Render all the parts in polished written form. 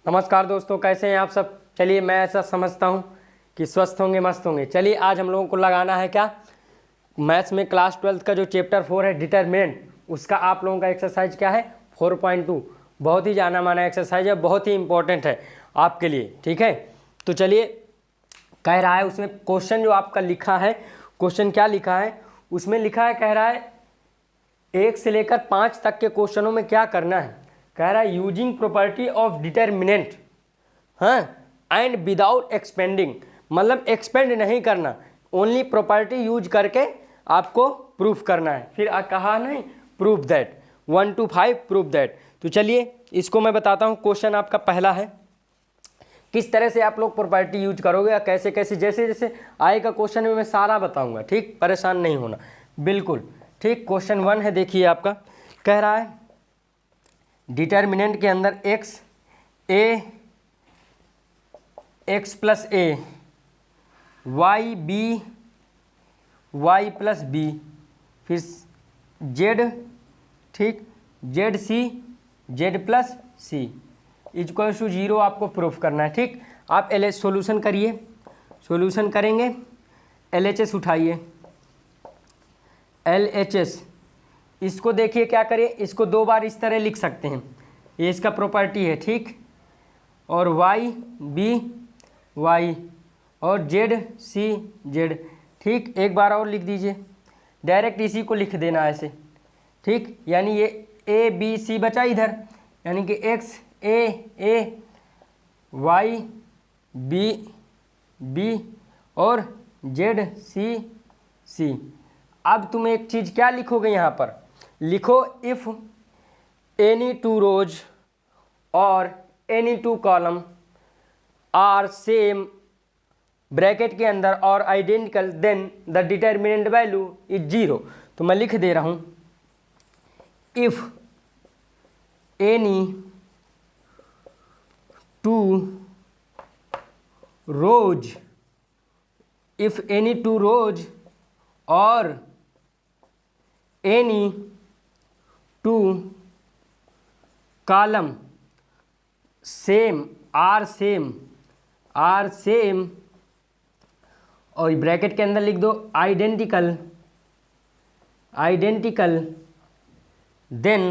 नमस्कार दोस्तों, कैसे हैं आप सब। चलिए, मैं ऐसा समझता हूं कि स्वस्थ होंगे, मस्त होंगे। चलिए, आज हम लोगों को लगाना है क्या, मैथ्स में क्लास 12th का जो चैप्टर 4 है डिटरमिनेंट, उसका आप लोगों का एक्सरसाइज क्या है 4.2। बहुत ही जाना माना एक्सरसाइज है, बहुत ही इंपॉर्टेंट है आपके लिए। ठीक है, तो चलिए, कह रहा है उसमें क्वेश्चन जो आपका लिखा है, क्वेश्चन क्या लिखा है उसमें लिखा है, कह रहा है 1 से लेकर 5 तक के क्वेश्चनों में क्या करना है। कह रहा है यूजिंग प्रॉपर्टी ऑफ डिटरमिनेंट, हाँ, एंड विदाउट एक्सपेंडिंग, मतलब एक्सपेंड नहीं करना, ओनली प्रॉपर्टी यूज करके आपको प्रूफ करना है। फिर कहा नहीं, proof that 1 to 5 proof that. तो चलिए, इसको मैं बताता हूँ। क्वेश्चन आपका पहला है, किस तरह से आप लोग प्रॉपर्टी यूज करोगे या कैसे कैसे, जैसे जैसे आएगा क्वेश्चन में मैं सारा बताऊंगा। ठीक, परेशान नहीं होना बिल्कुल। ठीक, क्वेश्चन 1 है, देखिए आपका कह रहा है डिटरमिनेंट के अंदर X plus A, Y B, Y plus B, फिर जेड, ठीक, Z C, Z plus C equal to 0 आपको प्रूफ करना है। ठीक, आप सोल्यूशन करिए, सोल्यूशन करेंगे, LHS उठाइए, LHS, इसको देखिए क्या करिए, इसको 2 बार इस तरह लिख सकते हैं, ये इसका प्रॉपर्टी है। ठीक, और वाई बी वाई और जेड सी जेड, ठीक, एक बार और लिख दीजिए, डायरेक्ट इसी को लिख देना ऐसे। ठीक, यानी ये ए बी सी बचा इधर, यानी कि एक्स ए वाई बी बी और जेड सी सी। अब तुम एक चीज़ क्या लिखोगे यहाँ पर, लिखो इफ़ एनी 2 रोज और any 2 column are same bracket के अंदर और identical, then the determinant value is 0। तो मैं लिख दे रहा हूँ, if any 2 rows, if any 2 rows और any 2 column same are same और ब्रैकेट के अंदर लिख दो identical, then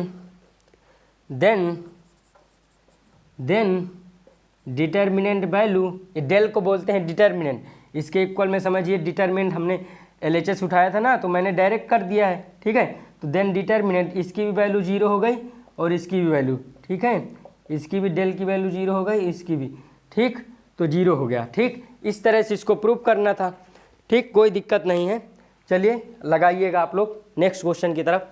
determinant value, del को बोलते हैं डिटरमिनेंट, इसके इक्वल में समझिए डिटरमिनेंट हमने LHS उठाया था ना, तो मैंने डायरेक्ट कर दिया है। ठीक है, तो देन डिटरमिनेंट, इसकी भी वैल्यू 0 हो गई और इसकी भी वैल्यू, ठीक है, इसकी भी डेल की वैल्यू 0 हो गई, इसकी भी, ठीक, तो 0 हो गया। ठीक, इस तरह से इसको प्रूव करना था। ठीक, कोई दिक्कत नहीं है। चलिए, लगाइएगा आप लोग नेक्स्ट क्वेश्चन की तरफ।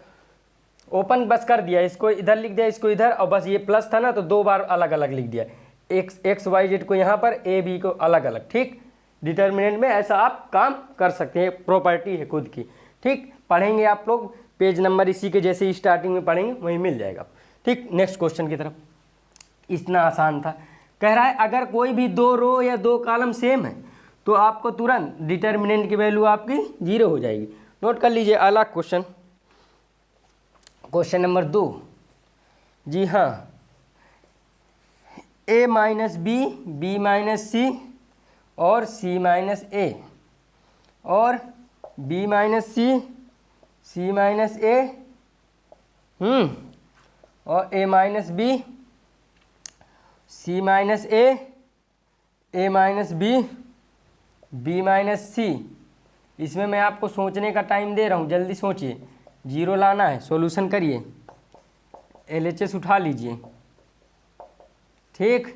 ओपन बस कर दिया, इसको इधर लिख दिया, इसको इधर, और बस ये प्लस था ना तो 2 बार अलग अलग लिख दिया, एक्स वाई जेड को यहाँ पर, ए बी को अलग अलग। ठीक, डिटरमिनेंट में ऐसा आप काम कर सकते हैं, प्रॉपर्टी है खुद की। ठीक, पढ़ेंगे आप लोग, पेज नंबर इसी के जैसे स्टार्टिंग में पढ़ेंगे वहीं मिल जाएगा। ठीक, नेक्स्ट क्वेश्चन की तरफ। इतना आसान था। कह रहा है अगर कोई भी 2 रो या 2 कॉलम सेम है तो आपको तुरंत डिटरमिनेंट की वैल्यू आपकी 0 हो जाएगी। नोट कर लीजिए अगला क्वेश्चन, क्वेश्चन नंबर 2। जी हाँ, a minus B, B minus C और सी माइनस ए और B minus C, C minus A, और A minus B, C minus A minus B, B minus C. इसमें मैं आपको सोचने का टाइम दे रहा हूँ, जल्दी सोचिए, 0 लाना है, सॉल्यूशन करिए, LHS उठा लीजिए। ठीक,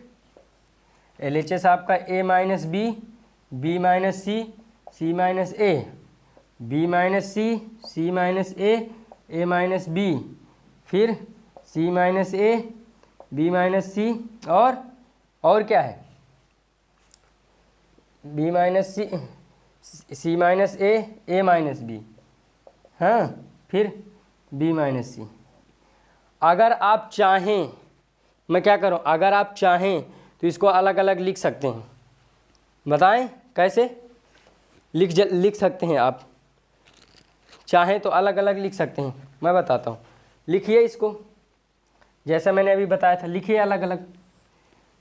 LHS आपका a minus B, B minus C, C minus A, B minus C, C minus A minus B, फिर C minus A, B minus C, और क्या है, B minus C, C minus A minus B, हाँ, फिर B minus सी। अगर आप चाहें, मैं क्या करूं, अगर आप चाहें तो इसको अलग अलग लिख सकते हैं। बताएं कैसे लिख सकते हैं आप, चाहें तो अलग अलग लिख सकते हैं, मैं बताता हूँ। लिखिए इसको, जैसा मैंने अभी बताया था, लिखिए अलग अलग।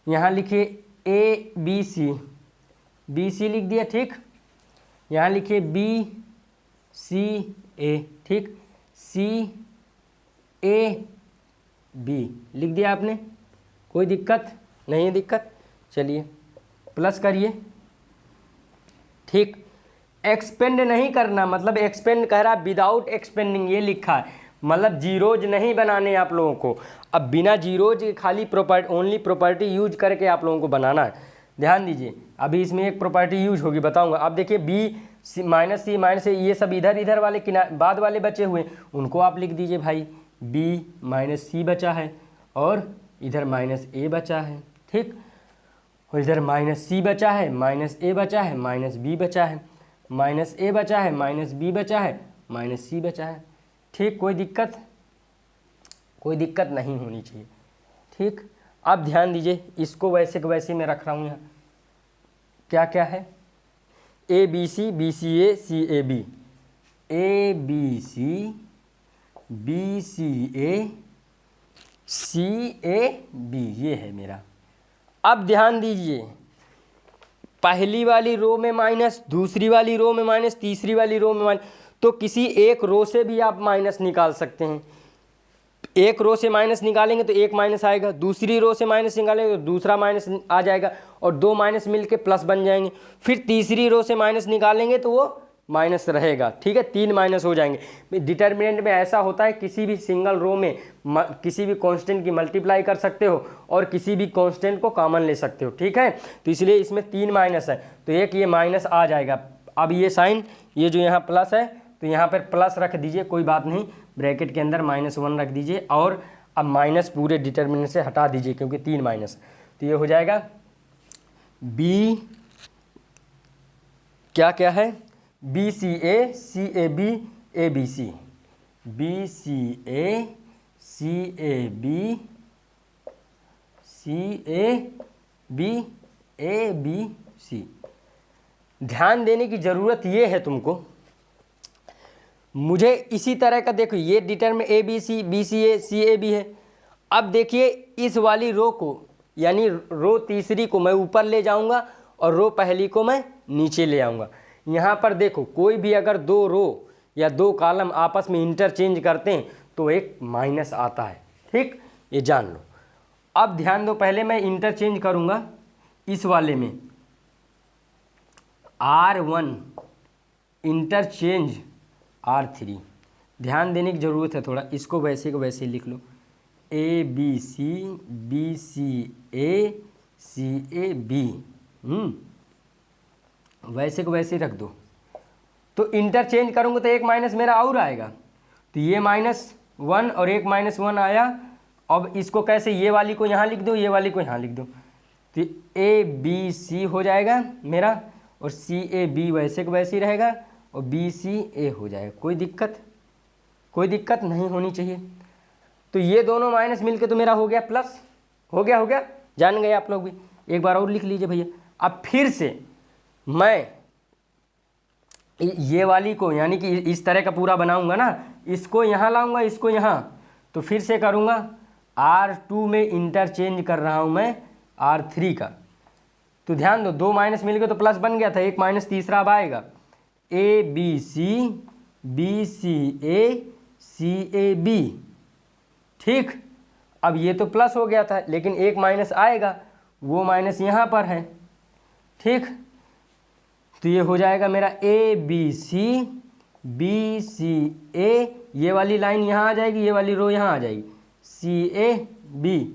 यहाँ लिखिए ए बी सी, बी सी लिख दिया, ठीक। यहाँ लिखिए बी सी ए, ठीक, सी ए बी लिख दिया आपने, कोई दिक्कत नहीं है, दिक्कत। चलिए प्लस करिए, ठीक। एक्सपेंड नहीं करना, मतलब एक्सपेंड कह रहा विदाउट एक्सपेंडिंग, ये लिखा है, मतलब जीरोज नहीं बनाने आप लोगों को। अब बिना जीरोज खाली प्रॉपर्टी, ओनली प्रॉपर्टी यूज करके आप लोगों को बनाना है। ध्यान दीजिए, अभी इसमें एक प्रॉपर्टी यूज होगी, बताऊंगा। अब देखिए बी सी माइनस सी, ये सब इधर इधर वाले किनारे बाद वाले बचे हुए, उनको आप लिख दीजिए भाई, बी माइनस सी बचा है और इधर माइनस ए बचा है, ठीक। और इधर माइनस सी बचा है, माइनस ए बचा है, माइनस बी बचा है, माइनस ए बचा है, माइनस बी बचा है, माइनस सी बचा है, ठीक। कोई दिक्कत, कोई दिक्कत नहीं होनी चाहिए, ठीक। अब ध्यान दीजिए, इसको वैसे के वैसे मैं रख रहा हूँ यहाँ, क्या क्या है, A B C, B C A B, A B C, B C A B, ये है मेरा। अब ध्यान दीजिए, पहली वाली रो में माइनस, दूसरी वाली रो में माइनस, तीसरी वाली रो में माइनस, तो किसी एक रो से भी आप माइनस निकाल सकते हैं। एक रो से माइनस निकालेंगे तो एक माइनस आएगा, दूसरी रो से माइनस निकालेंगे तो दूसरा माइनस आ जाएगा, और दो माइनस मिलके प्लस बन जाएंगे। फिर तीसरी रो से माइनस निकालेंगे तो वो माइनस रहेगा, ठीक है, तीन माइनस हो जाएंगे। डिटर्मिनेंट में ऐसा होता है, किसी भी सिंगल रो में किसी भी कांस्टेंट की मल्टीप्लाई कर सकते हो और किसी भी कांस्टेंट को कॉमन ले सकते हो, ठीक है। तो इसलिए इसमें तीन माइनस है, तो एक ये माइनस आ जाएगा। अब ये साइन, ये जो यहाँ प्लस है तो यहाँ पर प्लस रख दीजिए, कोई बात नहीं, ब्रैकेट के अंदर -1 रख दीजिए, और अब माइनस पूरे डिटर्मिनेंट से हटा दीजिए क्योंकि तीन माइनस। तो ये हो जाएगा बी, क्या क्या है, B C A B, A B C, B C A B, A B C. ध्यान देने की ज़रूरत ये है तुमको, मुझे इसी तरह का देखो, ये determinant A B C A B है। अब देखिए इस वाली रो को, यानी रो तीसरी को मैं ऊपर ले जाऊंगा और रो पहली को मैं नीचे ले आऊंगा। यहाँ पर देखो, कोई भी अगर दो रो या दो कॉलम आपस में इंटरचेंज करते हैं तो एक माइनस आता है, ठीक, ये जान लो। अब ध्यान दो, पहले मैं इंटरचेंज करूँगा इस वाले में, R1 इंटरचेंज R3। ध्यान देने की ज़रूरत है थोड़ा, इसको वैसे को वैसे लिख लो, ए बी सी ए बी, वैसे को वैसे रख दो। तो इंटरचेंज करूँगा तो एक माइनस मेरा और आएगा, तो ये -1 और एक -1 आया। अब इसको कैसे, ये वाली को यहाँ लिख दो, ये वाली को यहाँ लिख दो, तो ए बी सी हो जाएगा मेरा, और सी ए बी वैसे को वैसे ही रहेगा, और बी सी ए हो जाएगा। कोई दिक्कत, कोई दिक्कत नहीं होनी चाहिए। तो ये दोनों माइनस मिलके तो मेरा हो गया प्लस, हो गया, जान गए आप लोग भी। एक बार और लिख लीजिए भैया। अब फिर से मैं ये वाली को, यानी कि इस तरह का पूरा बनाऊंगा ना, इसको यहाँ लाऊंगा, इसको यहाँ, तो फिर से करूँगा R2 में इंटरचेंज कर रहा हूँ मैं R3 का। तो ध्यान दो, दो माइनस मिल गए तो प्लस बन गया था, एक माइनस तीसरा अब आएगा, ए बी सी ए बी, ठीक। अब ये तो प्लस हो गया था, लेकिन एक माइनस आएगा, वो माइनस यहाँ पर है, ठीक। तो ये हो जाएगा मेरा ए बी सी ए, ये वाली लाइन यहाँ आ जाएगी, ये वाली रो यहाँ आ जाएगी, सी ए बी।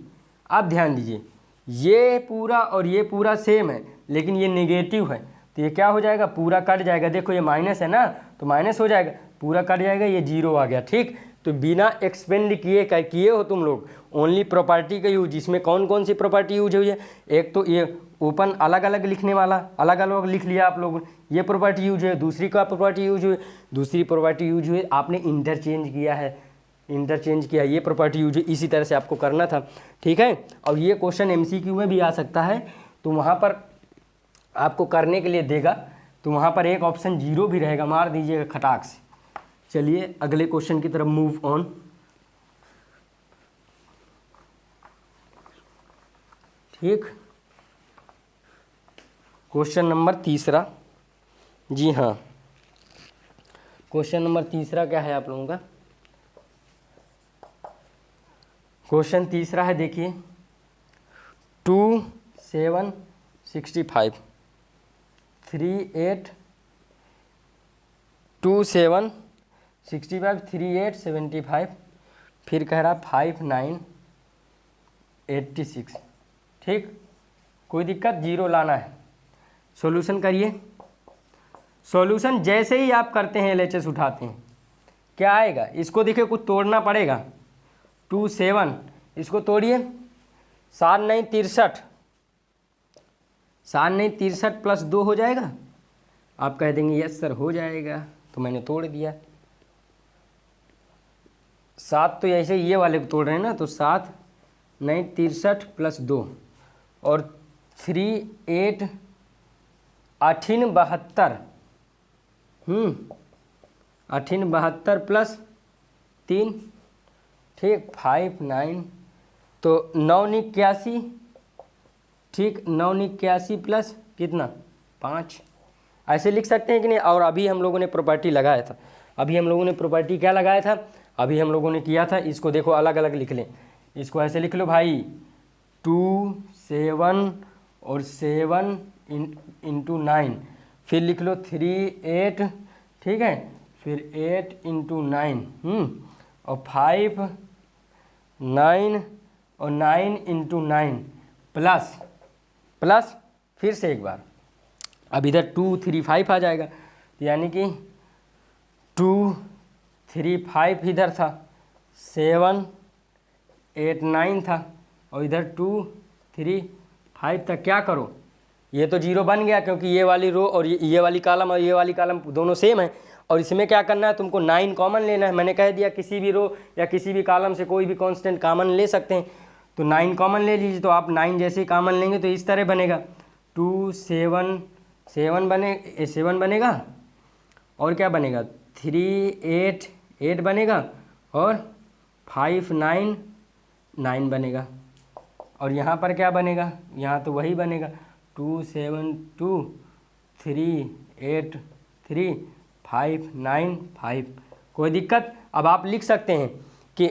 अब ध्यान दीजिए, ये पूरा और ये पूरा सेम है, लेकिन ये नेगेटिव है, तो ये क्या हो जाएगा, पूरा कट जाएगा। देखो ये माइनस है ना, तो माइनस हो जाएगा, पूरा कट जाएगा, ये जीरो आ गया, ठीक। तो बिना एक्सपेंड किए हो तुम लोग, ओनली प्रॉपर्टी का यूज। इसमें कौन कौन सी प्रॉपर्टी यूज हुई है, एक तो ये ओपन अलग अलग लिखने वाला, अलग अलग लिख लिया आप लोगों ने, ये प्रॉपर्टी यूज है, दूसरी का प्रॉपर्टी यूज हुई, दूसरी प्रॉपर्टी यूज हुई, आपने इंटरचेंज किया है, ये प्रॉपर्टी यूज है। इसी तरह से आपको करना था, ठीक है। और ये क्वेश्चन MCQ में भी आ सकता है, तो वहाँ पर आपको करने के लिए देगा, तो वहाँ पर एक ऑप्शन 0 भी रहेगा, मार दीजिएगा खटाक से। चलिए अगले क्वेश्चन की तरफ मूव ऑन। ठीक। क्वेश्चन नंबर तीसरा, जी हाँ, क्वेश्चन नंबर तीसरा क्या है आप लोगों का? क्वेश्चन तीसरा है, देखिए 2 7 65 3 8 2 7 65 3 8 75, फिर कह रहा 5 9 86। ठीक, कोई दिक्कत? जीरो लाना है। सॉल्यूशन करिए। सॉल्यूशन जैसे ही आप करते हैं, एलएचएस उठाते हैं, क्या आएगा? इसको देखिए, कुछ तोड़ना पड़ेगा। 2 7, इसको तोड़िए। 7 9 63, 7 9 63 प्लस 2 हो जाएगा। आप कह देंगे यस सर हो जाएगा, तो मैंने तोड़ दिया। 7 तो ऐसे ये वाले को तोड़ रहे हैं ना, तो 7 9 63 प्लस 2 और 3 8 18 72, 18 72 प्लस 3, ठीक 5 9, तो 9 81, ठीक 9 81 प्लस कितना 5, ऐसे लिख सकते हैं कि नहीं? और अभी हम लोगों ने प्रॉपर्टी लगाया था, अभी हम लोगों ने प्रॉपर्टी क्या लगाया था? अभी हम लोगों ने किया था, इसको देखो अलग अलग लिख लें। इसको ऐसे लिख लो भाई, 2 7 और 7 इंटू 9, फिर लिख लो 3 8, ठीक है, फिर 8 इंटू 9, और 5 9 और 9 इंटू 9 प्लस प्लस फिर से एक बार, अब इधर 2 3 5 आ जाएगा, यानी कि 2 3 5 इधर था, 7 8 9 था, और इधर 2 3 5 था। क्या करो? ये तो जीरो बन गया, क्योंकि ये वाली रो और ये वाली कॉलम और ये वाली कॉलम दोनों सेम है। और इसमें क्या करना है? तुमको 9 कॉमन लेना है। मैंने कह दिया किसी भी रो या किसी भी कॉलम से कोई भी कांस्टेंट कॉमन ले सकते हैं, तो 9 कॉमन ले लीजिए। तो आप 9 जैसे ही कॉमन लेंगे तो इस तरह बनेगा, 2 7 7 बनेगा, और क्या बनेगा 3 8 8 बनेगा, और 5 9 9 बनेगा। और यहाँ पर क्या बनेगा? यहाँ तो वही बनेगा, 2 7 2 3 8 3 5 9 5। कोई दिक्कत? अब आप लिख सकते हैं कि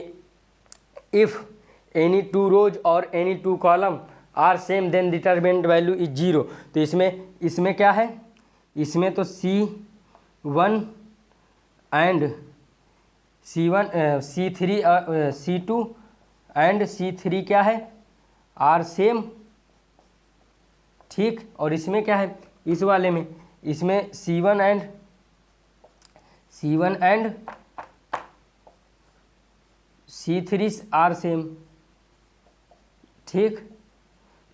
इफ़ एनी 2 रोज और any 2 column are same then determinant value is 0। तो इसमें क्या है? इसमें तो C1 and C3 C2 and C3 क्या है? आर सेम, ठीक। और इसमें क्या है? इस वाले में, इसमें C1 and C3 are same, ठीक।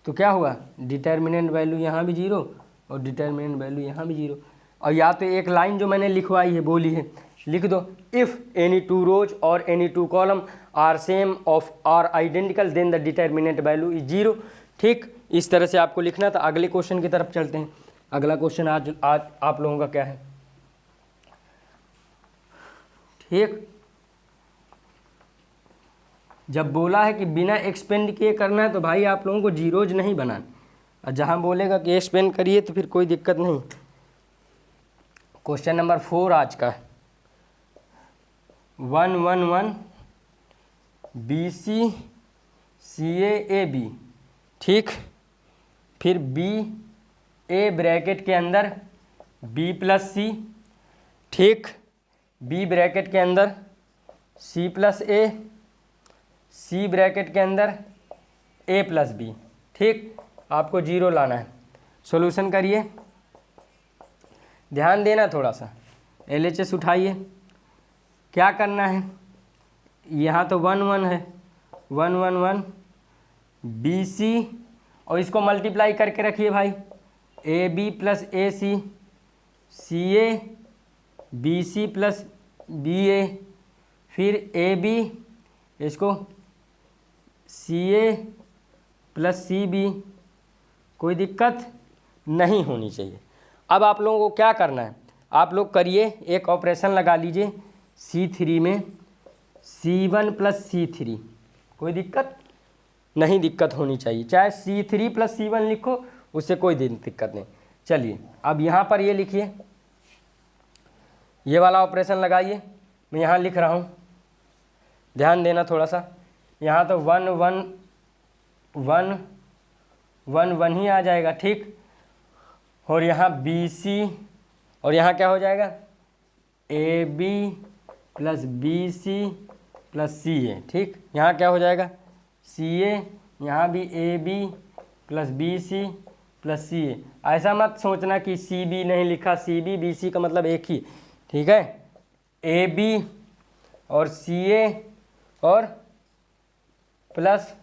तो क्या हुआ? डिटर्मिनेंट वैल्यू यहाँ भी 0 और डिटर्मिनेंट वैल्यू यहाँ भी 0। और या तो एक लाइन जो मैंने लिखवाई है, बोली है, लिख दो, इफ़ एनी 2 रोज और any 2 column are same of are identical then the determinant value is 0। ठीक, इस तरह से आपको लिखना था। अगले क्वेश्चन की तरफ चलते हैं। अगला क्वेश्चन आज आप लोगों का क्या है? ठीक, जब बोला है कि बिना एक्सपेंड किए करना है, तो भाई आप लोगों को जीरोज नहीं बनाना, और जहाँ बोलेगा कि एक्सपेंड करिए तो फिर कोई दिक्कत नहीं। क्वेश्चन नंबर 4 आज का, 1 1 1 BC CA AB, ठीक। फिर BA ब्रैकेट के अंदर B प्लस C, ठीक। B ब्रैकेट के अंदर C plus A, C bracket के अंदर A प्लस B, ठीक। आपको 0 लाना है। सॉल्यूशन करिए, ध्यान देना थोड़ा सा। LHS उठाइए। क्या करना है? यहाँ तो 1 1 है, 1 1 1 BC, और इसको मल्टीप्लाई करके रखिए भाई, AB plus AC, CA BC plus BA, फिर AB, इसको CA प्लस CB। कोई दिक्कत नहीं होनी चाहिए। अब आप लोगों को क्या करना है? आप लोग करिए, एक ऑपरेशन लगा लीजिए C3 में, C1 प्लस C3। कोई दिक्कत नहीं, दिक्कत होनी चाहिए। चाहे C3 प्लस C1 लिखो, उससे कोई दिक्कत नहीं। चलिए अब यहाँ पर ये लिखिए, ये वाला ऑपरेशन लगाइए। मैं यहाँ लिख रहा हूँ, ध्यान देना थोड़ा सा। यहाँ तो 1 1 1 1 1 ही आ जाएगा, ठीक। और यहाँ BC और यहाँ क्या हो जाएगा, AB plus BC plus CA, ठीक। यहाँ क्या हो जाएगा, CA, यहाँ भी AB plus BC plus CA। ऐसा मत सोचना कि CB नहीं लिखा, CB BC का मतलब एक ही, ठीक है। AB और CA और प्लस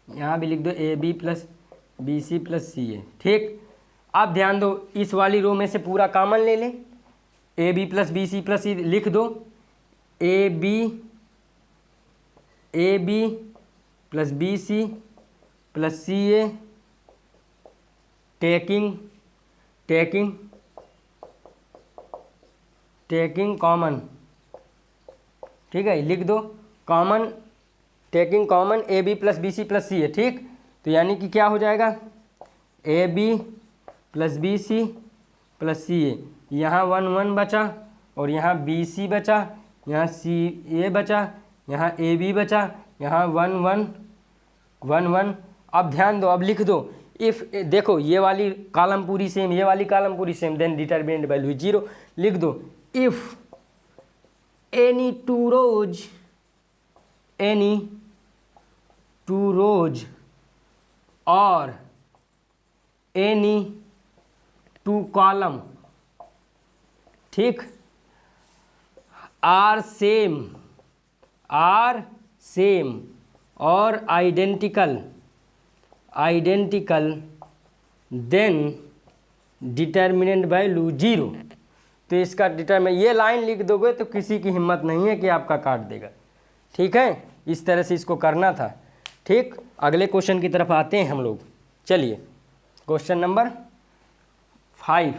यहाँ भी लिख दो AB plus BC plus CA, ठीक। अब ध्यान दो, इस वाली रो में से पूरा कॉमन ले लें, AB plus BC plus C लिख दो, AB plus BC plus CA taking common, ठीक है। लिख दो common, taking common AB plus BC plus CA, ठीक। तो यानी कि क्या हो जाएगा, AB plus BC plus CA, यहाँ 1 1 बचा और यहाँ BC बचा, यहाँ CA बचा, यहाँ AB बचा, यहाँ 1 1 1 1। अब ध्यान दो, अब लिख दो इफ़, देखो ये वाली कॉलम पूरी सेम, ये वाली कॉलम पूरी सेम, देन डिटरमिनेंट वैल्यू 0। लिख दो इफ़ एनी टू रोज और एनी 2 कॉलम, ठीक, आर सेम और आइडेंटिकल देन डिटरमिनेंट वैल्यू 0। तो इसका डिटरमिनेंट, ये लाइन लिख दोगे तो किसी की हिम्मत नहीं है कि आपका काट देगा, ठीक है। इस तरह से इसको करना था, ठीक। अगले क्वेश्चन की तरफ आते हैं हम लोग। चलिए क्वेश्चन नंबर 5।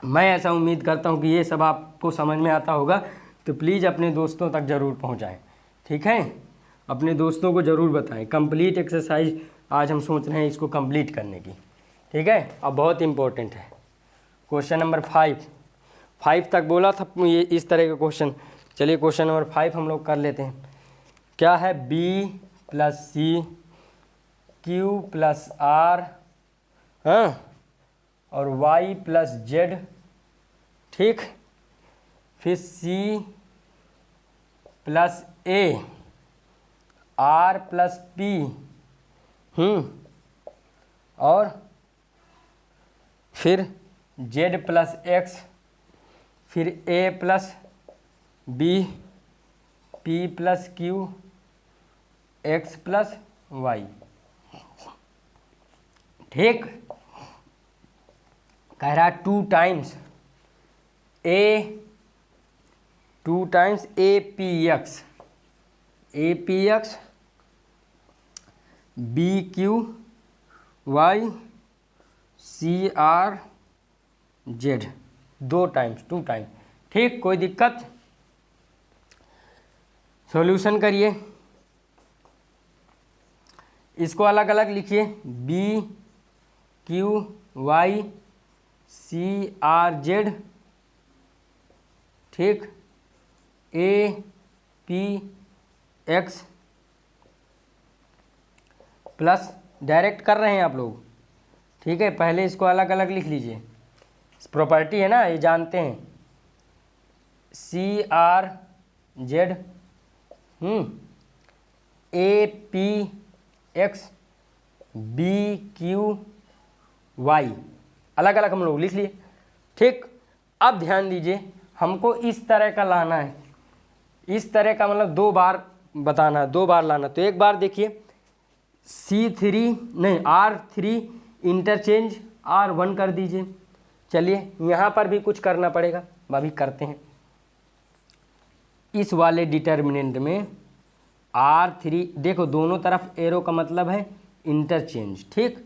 मैं ऐसा उम्मीद करता हूँ कि ये सब आपको समझ में आता होगा, तो प्लीज़ अपने दोस्तों तक ज़रूर पहुँचाएं, ठीक है। अपने दोस्तों को ज़रूर बताएं। कंप्लीट एक्सरसाइज आज हम सोच रहे हैं इसको कंप्लीट करने की, ठीक है। अब बहुत इम्पोर्टेंट है क्वेश्चन नंबर 5 तक बोला था ये इस तरह का क्वेश्चन। चलिए क्वेश्चन नंबर 5 हम लोग कर लेते हैं। क्या है, B plus C Q plus R, हाँ, और Y प्लस Z, ठीक। फिर C plus A, R plus P, और फिर Z प्लस X, फिर A plus B, P plus Q, X plus Y, ठीक। कह रहा 2 times APX BQY CRZ, 2 times, ठीक। कोई दिक्कत, सॉल्यूशन करिए, इसको अलग अलग लिखिए, BQY CRZ, ठीक। APX प्लस, डायरेक्ट कर रहे हैं आप लोग, ठीक है। पहले इसको अलग अलग लिख लीजिए, प्रॉपर्टी है ना, ये जानते हैं। CRZ APX BQY, अलग अलग हम लोग लिख लिए, ठीक। अब ध्यान दीजिए, हमको इस तरह का लाना है, इस तरह का मतलब 2 बार बताना है, 2 बार लाना। तो एक बार देखिए R3 इंटरचेंज R1 कर दीजिए। चलिए यहाँ पर भी कुछ करना पड़ेगा, अभी करते हैं। इस वाले डिटर्मिनेंट में R3, देखो दोनों तरफ एरो का मतलब है इंटरचेंज, ठीक।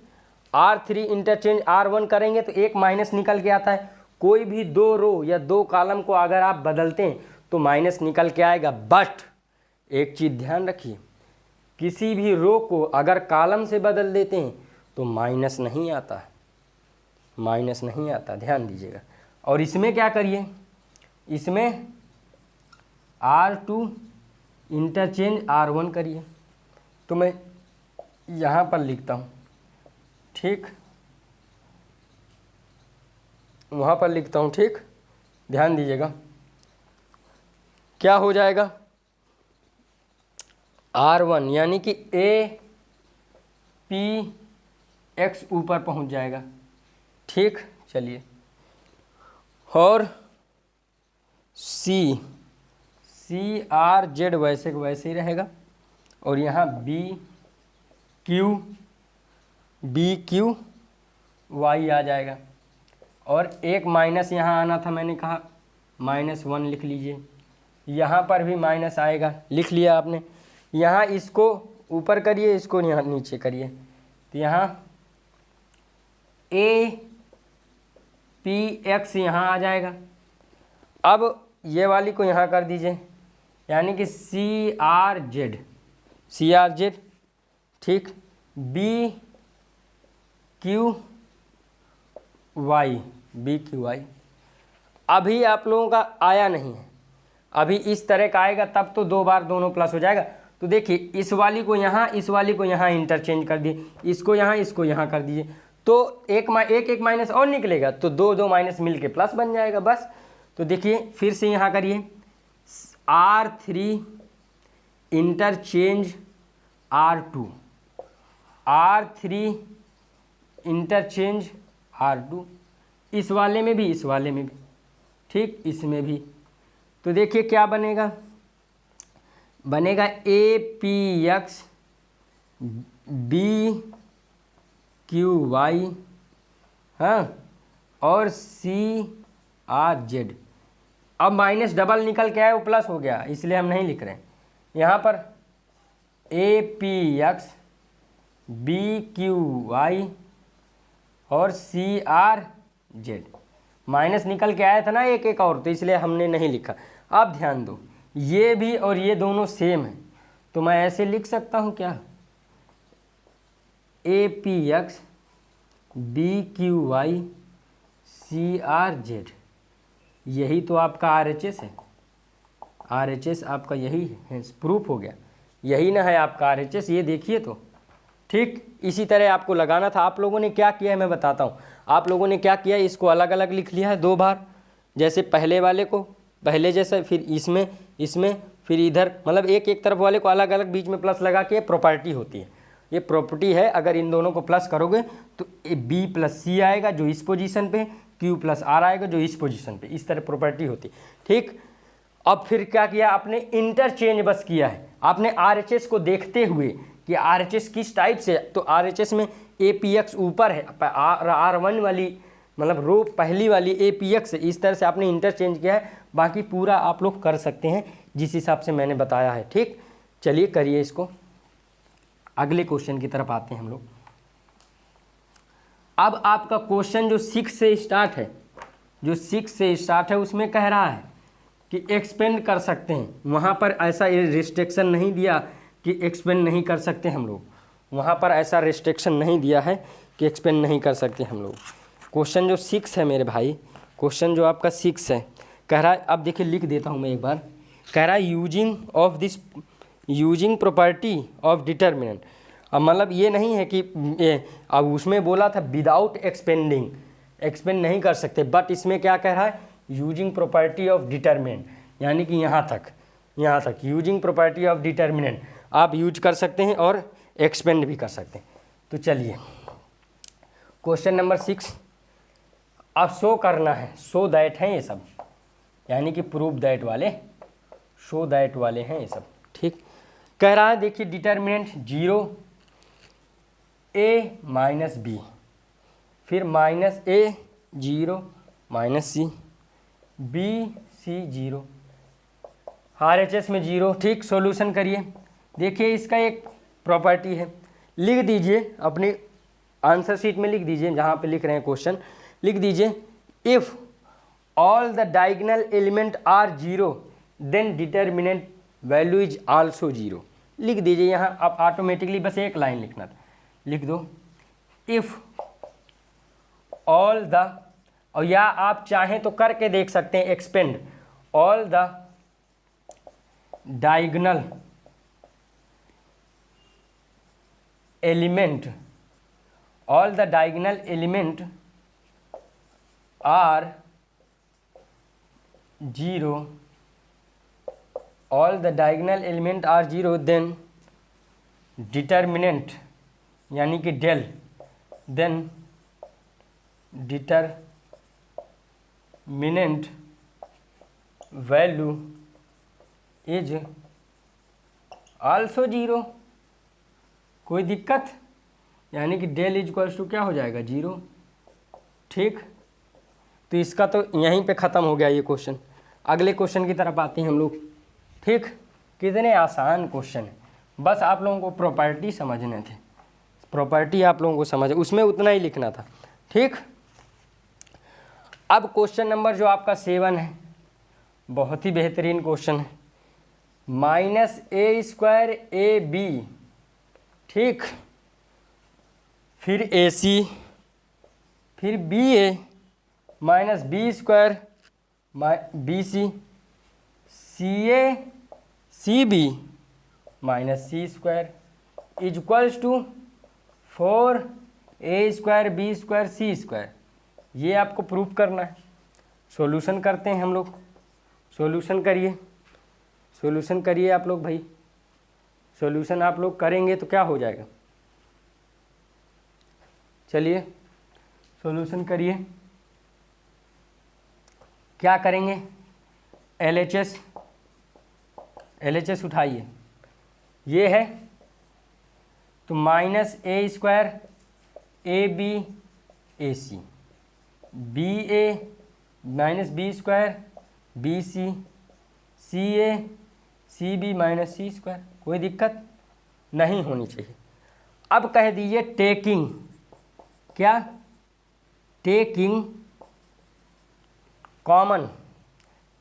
R3 इंटरचेंज R1 करेंगे तो एक माइनस निकल के आता है। कोई भी 2 रो या 2 कॉलम को अगर आप बदलते हैं तो माइनस निकल के आएगा। बट एक चीज़ ध्यान रखिए, किसी भी रो को अगर कॉलम से बदल देते हैं तो माइनस नहीं आता, माइनस नहीं आता, ध्यान दीजिएगा। और इसमें क्या करिए, इसमें R2 इंटरचेंज R1 करिए। तो मैं यहाँ पर लिखता हूँ, ठीक, वहाँ पर लिखता हूँ, ठीक, ध्यान दीजिएगा। क्या हो जाएगा, R1 यानी कि APX ऊपर पहुँच जाएगा, ठीक। चलिए, और CRZ वैसे को वैसे ही रहेगा, और यहाँ BQY आ जाएगा। और एक माइनस यहाँ आना था, मैंने कहा -1 लिख लीजिए, यहाँ पर भी माइनस आएगा, लिख लिया आपने। यहाँ इसको ऊपर करिए, इसको यहाँ नीचे करिए, तो यहाँ APX यहाँ आ जाएगा। अब ये वाली को यहाँ कर दीजिए, यानी कि CRZ, ठीक, BQY। अभी आप लोगों का आया नहीं है, अभी इस तरह का आएगा तब तो 2 बार दोनों प्लस हो जाएगा। तो देखिए, इस वाली को यहाँ, इस वाली को यहाँ इंटरचेंज कर दिए, इसको यहाँ कर दीजिए, तो एक माइनस और निकलेगा, तो 2 माइनस मिल के प्लस बन जाएगा, बस। तो देखिए, फिर से यहाँ करिए, R3 interchange R2, R3 interchange R2, इस वाले में भी, इस वाले में भी, ठीक, इसमें भी। तो देखिए क्या बनेगा, बनेगा APX BQY, हाँ, और CRZ। अब माइनस डबल निकल के आया, वो प्लस हो गया, इसलिए हम नहीं लिख रहे हैं। यहाँ पर APX BQY और CRZ, माइनस निकल के आया था ना एक और, तो इसलिए हमने नहीं लिखा। अब ध्यान दो, ये भी और ये दोनों सेम है, तो मैं ऐसे लिख सकता हूँ क्या, APX BQY CRZ, यही तो आपका RHS है, RHS आपका यही है, प्रूफ हो गया, यही ना है आपका RHS, ये देखिए तो, ठीक। इसी तरह आपको लगाना था। आप लोगों ने क्या किया है मैं बताता हूँ। आप लोगों ने क्या किया है, इसको अलग अलग लिख लिया है 2 बार, जैसे पहले वाले को पहले जैसा, फिर इसमें फिर इधर, मतलब एक तरफ वाले को अलग अलग बीच में प्लस लगा के प्रॉपर्टी होती है, ये प्रॉपर्टी है। अगर इन दोनों को प्लस करोगे तो B + C आएगा जो इस पोजीशन पे, Q + R आएगा जो इस पोजीशन पे, इस तरह प्रॉपर्टी होती है, ठीक। अब फिर क्या किया आपने, इंटरचेंज बस किया है आपने RHS को देखते हुए कि RHS किस टाइप से, तो RHS में APX ऊपर है, R1 वाली मतलब रो पहली वाली APX है, इस तरह से आपने इंटरचेंज किया है। बाकी पूरा आप लोग कर सकते हैं जिस हिसाब से मैंने बताया है, ठीक। चलिए करिए इसको, अगले क्वेश्चन की तरफ आते हैं हम लोग। अब आपका क्वेश्चन जो 6 से स्टार्ट है, जो 6 से स्टार्ट है, उसमें कह रहा है कि एक्सपेंड कर सकते हैं। वहाँ पर ऐसा रिस्ट्रिक्शन नहीं दिया कि एक्सपेंड नहीं कर सकते हम लोग, वहाँ पर ऐसा रिस्ट्रिक्शन नहीं दिया है कि एक्सपेंड नहीं कर सकते हम लोग। क्वेश्चन जो 6 है मेरे भाई, क्वेश्चन जो आपका 6 है, कह रहा है, अब देखिए लिख देता हूँ मैं एक बार, कह रहा है यूजिंग प्रॉपर्टी ऑफ डिटर्मिनेंट। अब मतलब ये नहीं है कि अब उसमें बोला था विदाउट एक्सपेंडिंग, एक्सपेंड नहीं कर सकते, बट इसमें क्या कह रहा है, यूजिंग प्रॉपर्टी ऑफ डिटर्मिनेंट, यानी कि यहाँ तक यूजिंग प्रॉपर्टी ऑफ डिटर्मिनेंट आप यूज कर सकते हैं और एक्सपेंड भी कर सकते हैं। तो चलिए क्वेश्चन नंबर 6 अब शो करना है, शो दैट हैं ये सब, यानी कि प्रूव दैट वाले, शो दैट वाले हैं ये सब, ठीक। कह रहा है देखिए डिटर्मिनेंट 0 A - B, फिर -A 0 -C, B C 0, RHS में 0, ठीक। सॉल्यूशन करिए। देखिए इसका एक प्रॉपर्टी है, लिख दीजिए अपनी आंसर शीट में, लिख दीजिए जहाँ पे लिख रहे हैं क्वेश्चन, लिख दीजिए if all the diagonal element are 0 then determinant value is also 0, लिख दीजिए यहाँ। अब ऑटोमेटिकली बस एक लाइन लिखना था, लिख दो इफ ऑल द, और या आप चाहें तो करके देख सकते हैं expand, all the diagonal element, all the diagonal element are 0, all the diagonal element are 0, then determinant यानी कि del, then determinant value is also 0। कोई दिक्कत, यानी कि डेल इज इक्वल्स टू क्या हो जाएगा 0। ठीक, तो इसका तो यहीं पे ख़त्म हो गया ये क्वेश्चन। अगले क्वेश्चन की तरफ आते हैं हम लोग। ठीक, कितने आसान क्वेश्चन है, बस आप लोगों को प्रॉपर्टी समझने थे, प्रॉपर्टी आप लोगों को समझ, उसमें उतना ही लिखना था। ठीक, अब क्वेश्चन नंबर जो आपका 7 है, बहुत ही बेहतरीन क्वेश्चन है, -a² AB, ठीक, फिर AC, फिर BA -B² BC, CA CB -C² equals to 4a² B² C²। ये आपको प्रूफ करना है। सॉल्यूशन करते हैं हम लोग, सॉल्यूशन करिए, सॉल्यूशन करिए आप लोग भाई, सॉल्यूशन आप लोग करेंगे तो क्या हो जाएगा। चलिए सॉल्यूशन करिए। क्या करेंगे, LHS उठाइए, ये है तो -a² AB AC, BA -B² BC, CA CB -C²। कोई दिक्कत नहीं होनी चाहिए। अब कह दीजिए टेकिंग, क्या, taking common,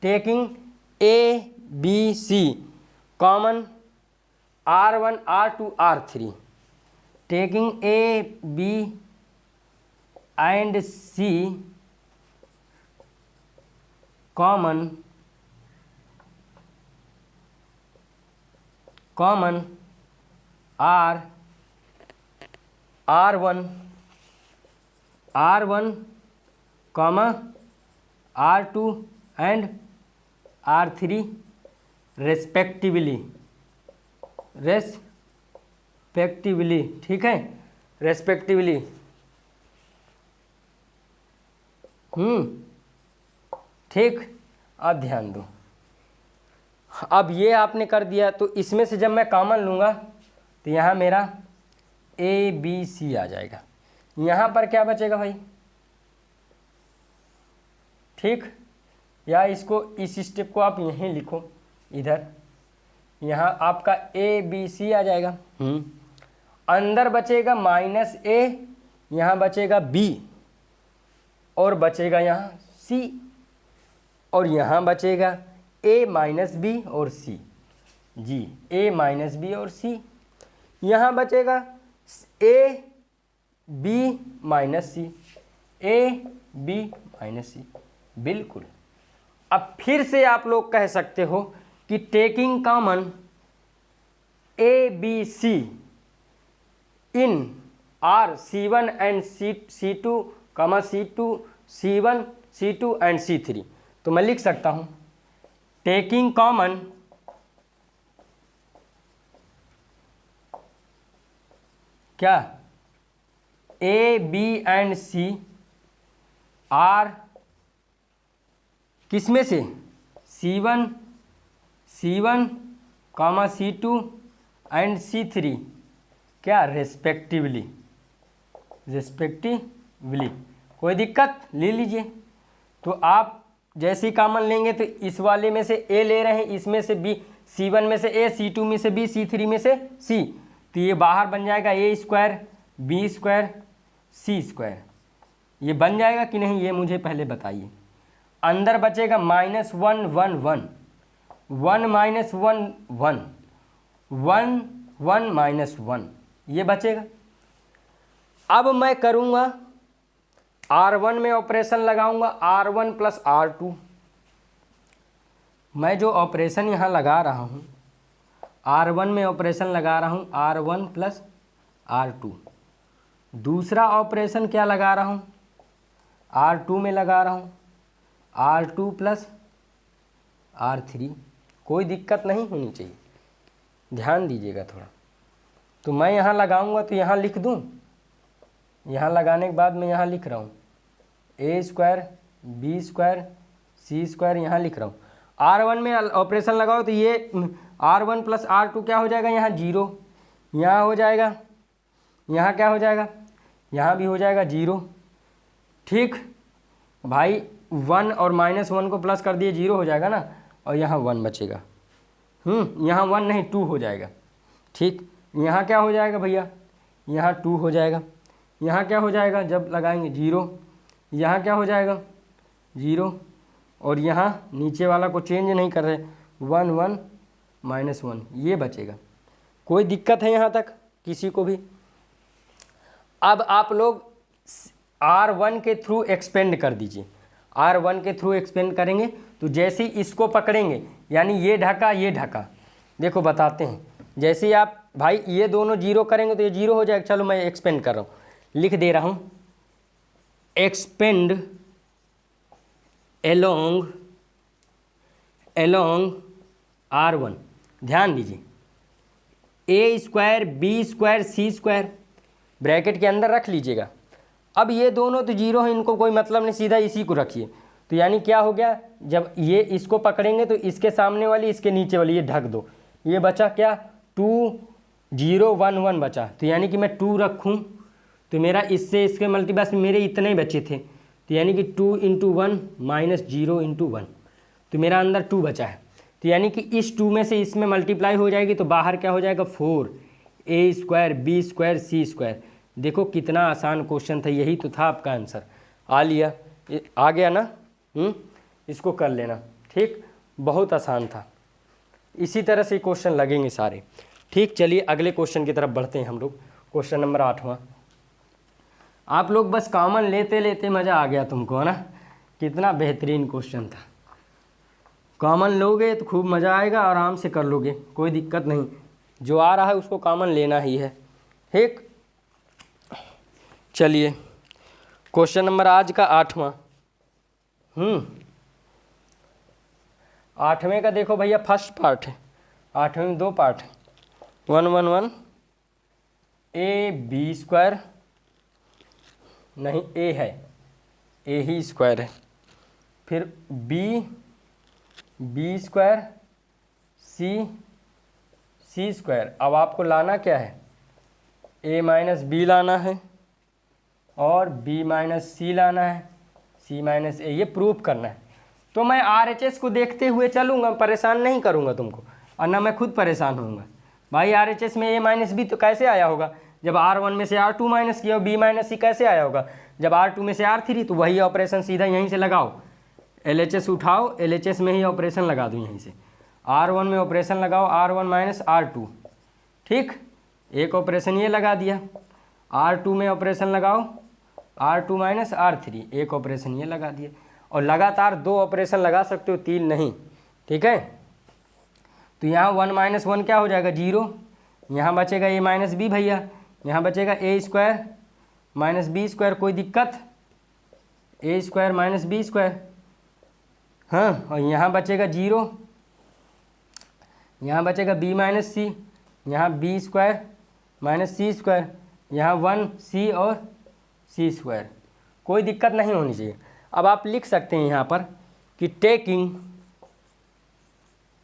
taking ABC common R1 R2 R3, taking A B and C common R1 comma R2 and R3 respectively, ठीक है, रेस्पेक्टिवली। ठीक, अब ध्यान दो, अब ये आपने कर दिया तो इसमें से जब मैं कॉमन लूँगा तो यहाँ मेरा ABC आ जाएगा, यहाँ पर क्या बचेगा भाई। ठीक, या इसको, इस स्टेप को आप यहीं लिखो, इधर, यहाँ आपका ABC आ जाएगा। अंदर बचेगा -A, यहाँ बचेगा B, और बचेगा यहाँ C, और यहाँ बचेगा A -B और C, जी A -B और C, यहाँ बचेगा A B -C, A B -C, बिल्कुल। अब फिर से आप लोग कह सकते हो कि taking common ABC in R C1 and C2 कमा C2 C1 C2 and C3, तो मैं लिख सकता हूँ टेकिंग कॉमन क्या, A B and C are किसमें से, C1 comma C2 and C3, क्या, रेस्पेक्टिवली। कोई दिक्कत, ले लीजिए। तो आप जैसे ही कॉमन लेंगे तो इस वाले में से A ले रहे हैं, इसमें से B, C1 में से A, C2 में से B, C3 में से C, तो ये बाहर बन जाएगा A² B² C²। ये बन जाएगा कि नहीं, ये मुझे पहले बताइए। अंदर बचेगा -1 1 1 1 -1 1 1 1 -1, ये बचेगा। अब मैं करूँगा R1 में ऑपरेशन लगाऊंगा R1 प्लस R2। मैं जो ऑपरेशन यहाँ लगा रहा हूँ R1 में ऑपरेशन लगा रहा हूँ R1 प्लस R2। दूसरा ऑपरेशन क्या लगा रहा हूँ R2 में लगा रहा हूँ R2 प्लस R3। कोई दिक्कत नहीं होनी चाहिए, ध्यान दीजिएगा थोड़ा। तो मैं यहाँ लगाऊंगा तो यहाँ लिख दूँ, यहाँ लगाने के बाद मैं यहाँ लिख रहा हूँ A square B square C square, यहाँ लिख रहा हूँ। R1 में ऑपरेशन लगाओ तो ये R1 प्लस R2 क्या हो जाएगा, यहाँ 0, यहाँ हो जाएगा, यहाँ क्या हो जाएगा, यहाँ भी हो जाएगा 0। ठीक भाई, 1 और -1 को प्लस कर दिए 0 हो जाएगा ना, और यहाँ 1 बचेगा। यहाँ 1 नहीं 2 हो जाएगा। ठीक, यहाँ क्या हो जाएगा भैया, यहाँ 2 हो जाएगा। यहाँ क्या हो जाएगा जब लगाएंगे 0, यहाँ क्या हो जाएगा 0, और यहाँ नीचे वाला को चेंज नहीं कर रहे, 1 1 -1 ये बचेगा। कोई दिक्कत है यहाँ तक किसी को भी? अब आप लोग R1 के थ्रू एक्सपेंड कर दीजिए। R1 के थ्रू एक्सपेंड करेंगे तो जैसे ही इसको पकड़ेंगे, यानी ये ढका, देखो बताते हैं। जैसे ही आप भाई ये दोनों 0 करेंगे तो ये 0 हो जाएगा। चलो मैं एक्सपेंड कर रहा हूँ, लिख दे रहा हूँ एक्सपेंड एलोंग R1। ध्यान दीजिए, A square B square C square bracket के अंदर रख लीजिएगा। अब ये दोनों तो 0 हैं, इनको कोई मतलब नहीं, सीधा इसी को रखिए। तो यानी क्या हो गया, जब ये इसको पकड़ेंगे तो इसके सामने वाली इसके नीचे वाली ये ढक दो। ये बचा क्या, 2 0 1 1 बचा। तो यानी कि मैं 2 रखूँ तो मेरा इससे इसके मल्टीप्लस मेरे इतने ही बचे थे। तो यानी कि 2 × 1 -0 × 1, तो मेरा अंदर 2 बचा है। तो यानी कि इस 2 में से इसमें मल्टीप्लाई हो जाएगी तो बाहर क्या हो जाएगा 4 A square B square C square. देखो कितना आसान क्वेश्चन था, यही तो था आपका आंसर। आ लिया, आ गया ना? इसको कर लेना। ठीक, बहुत आसान था। इसी तरह से क्वेश्चन लगेंगे सारे। ठीक, चलिए अगले क्वेश्चन की तरफ बढ़ते हैं हम लोग। क्वेश्चन नंबर 8वां। आप लोग बस कॉमन लेते लेते मज़ा आ गया तुमको, है ना? कितना बेहतरीन क्वेश्चन था। कॉमन लोगे तो खूब मज़ा आएगा, आराम से कर लोगे, कोई दिक्कत नहीं। जो आ रहा है उसको कॉमन लेना ही है। ठीक, चलिए क्वेश्चन नंबर आज का 8वां। 8वें का देखो भैया, फर्स्ट पार्ट है। 8वें में 2 पार्ट है, 1 1 1 AB स्क्वायर, नहीं A है, A ही स्क्वायर है, फिर B स्क्वायर C स्क्वायर। अब आपको लाना क्या है, A - B लाना है और B - C लाना है, C - A, ये प्रूफ करना है। तो मैं RHS को देखते हुए चलूँगा, परेशान नहीं करूँगा तुमको, और ना मैं खुद परेशान होऊंगा। भाई RHS में A - B तो कैसे आया होगा जब R1 में से R2 माइनस किया, और B - C कैसे आया होगा जब R2 में से R3। तो वही ऑपरेशन सीधा यहीं से लगाओ, LHS उठाओ, LHS में ही ऑपरेशन लगा दो यहीं से। R1 में ऑपरेशन लगाओ R1 - R2। ठीक, एक ऑपरेशन ये लगा दिया। R2 में ऑपरेशन लगाओ R2 - R3, एक ऑपरेशन ये लगा दिया। और लगातार 2 ऑपरेशन लगा सकते हो, 3 नहीं। ठीक है, तो यहाँ 1 - 1 क्या हो जाएगा 0, यहाँ बचेगा A - B भैया, यहाँ बचेगा A स्क्वायर -B स्क्वायर। कोई दिक्कत, A स्क्वायर -B स्क्वायर। हाँ, और यहाँ बचेगा 0, यहाँ बचेगा B - C, यहाँ B स्क्वायर -C स्क्वायर, यहाँ 1 C और C स्क्वायर। कोई दिक्कत नहीं होनी चाहिए। अब आप लिख सकते हैं यहाँ पर कि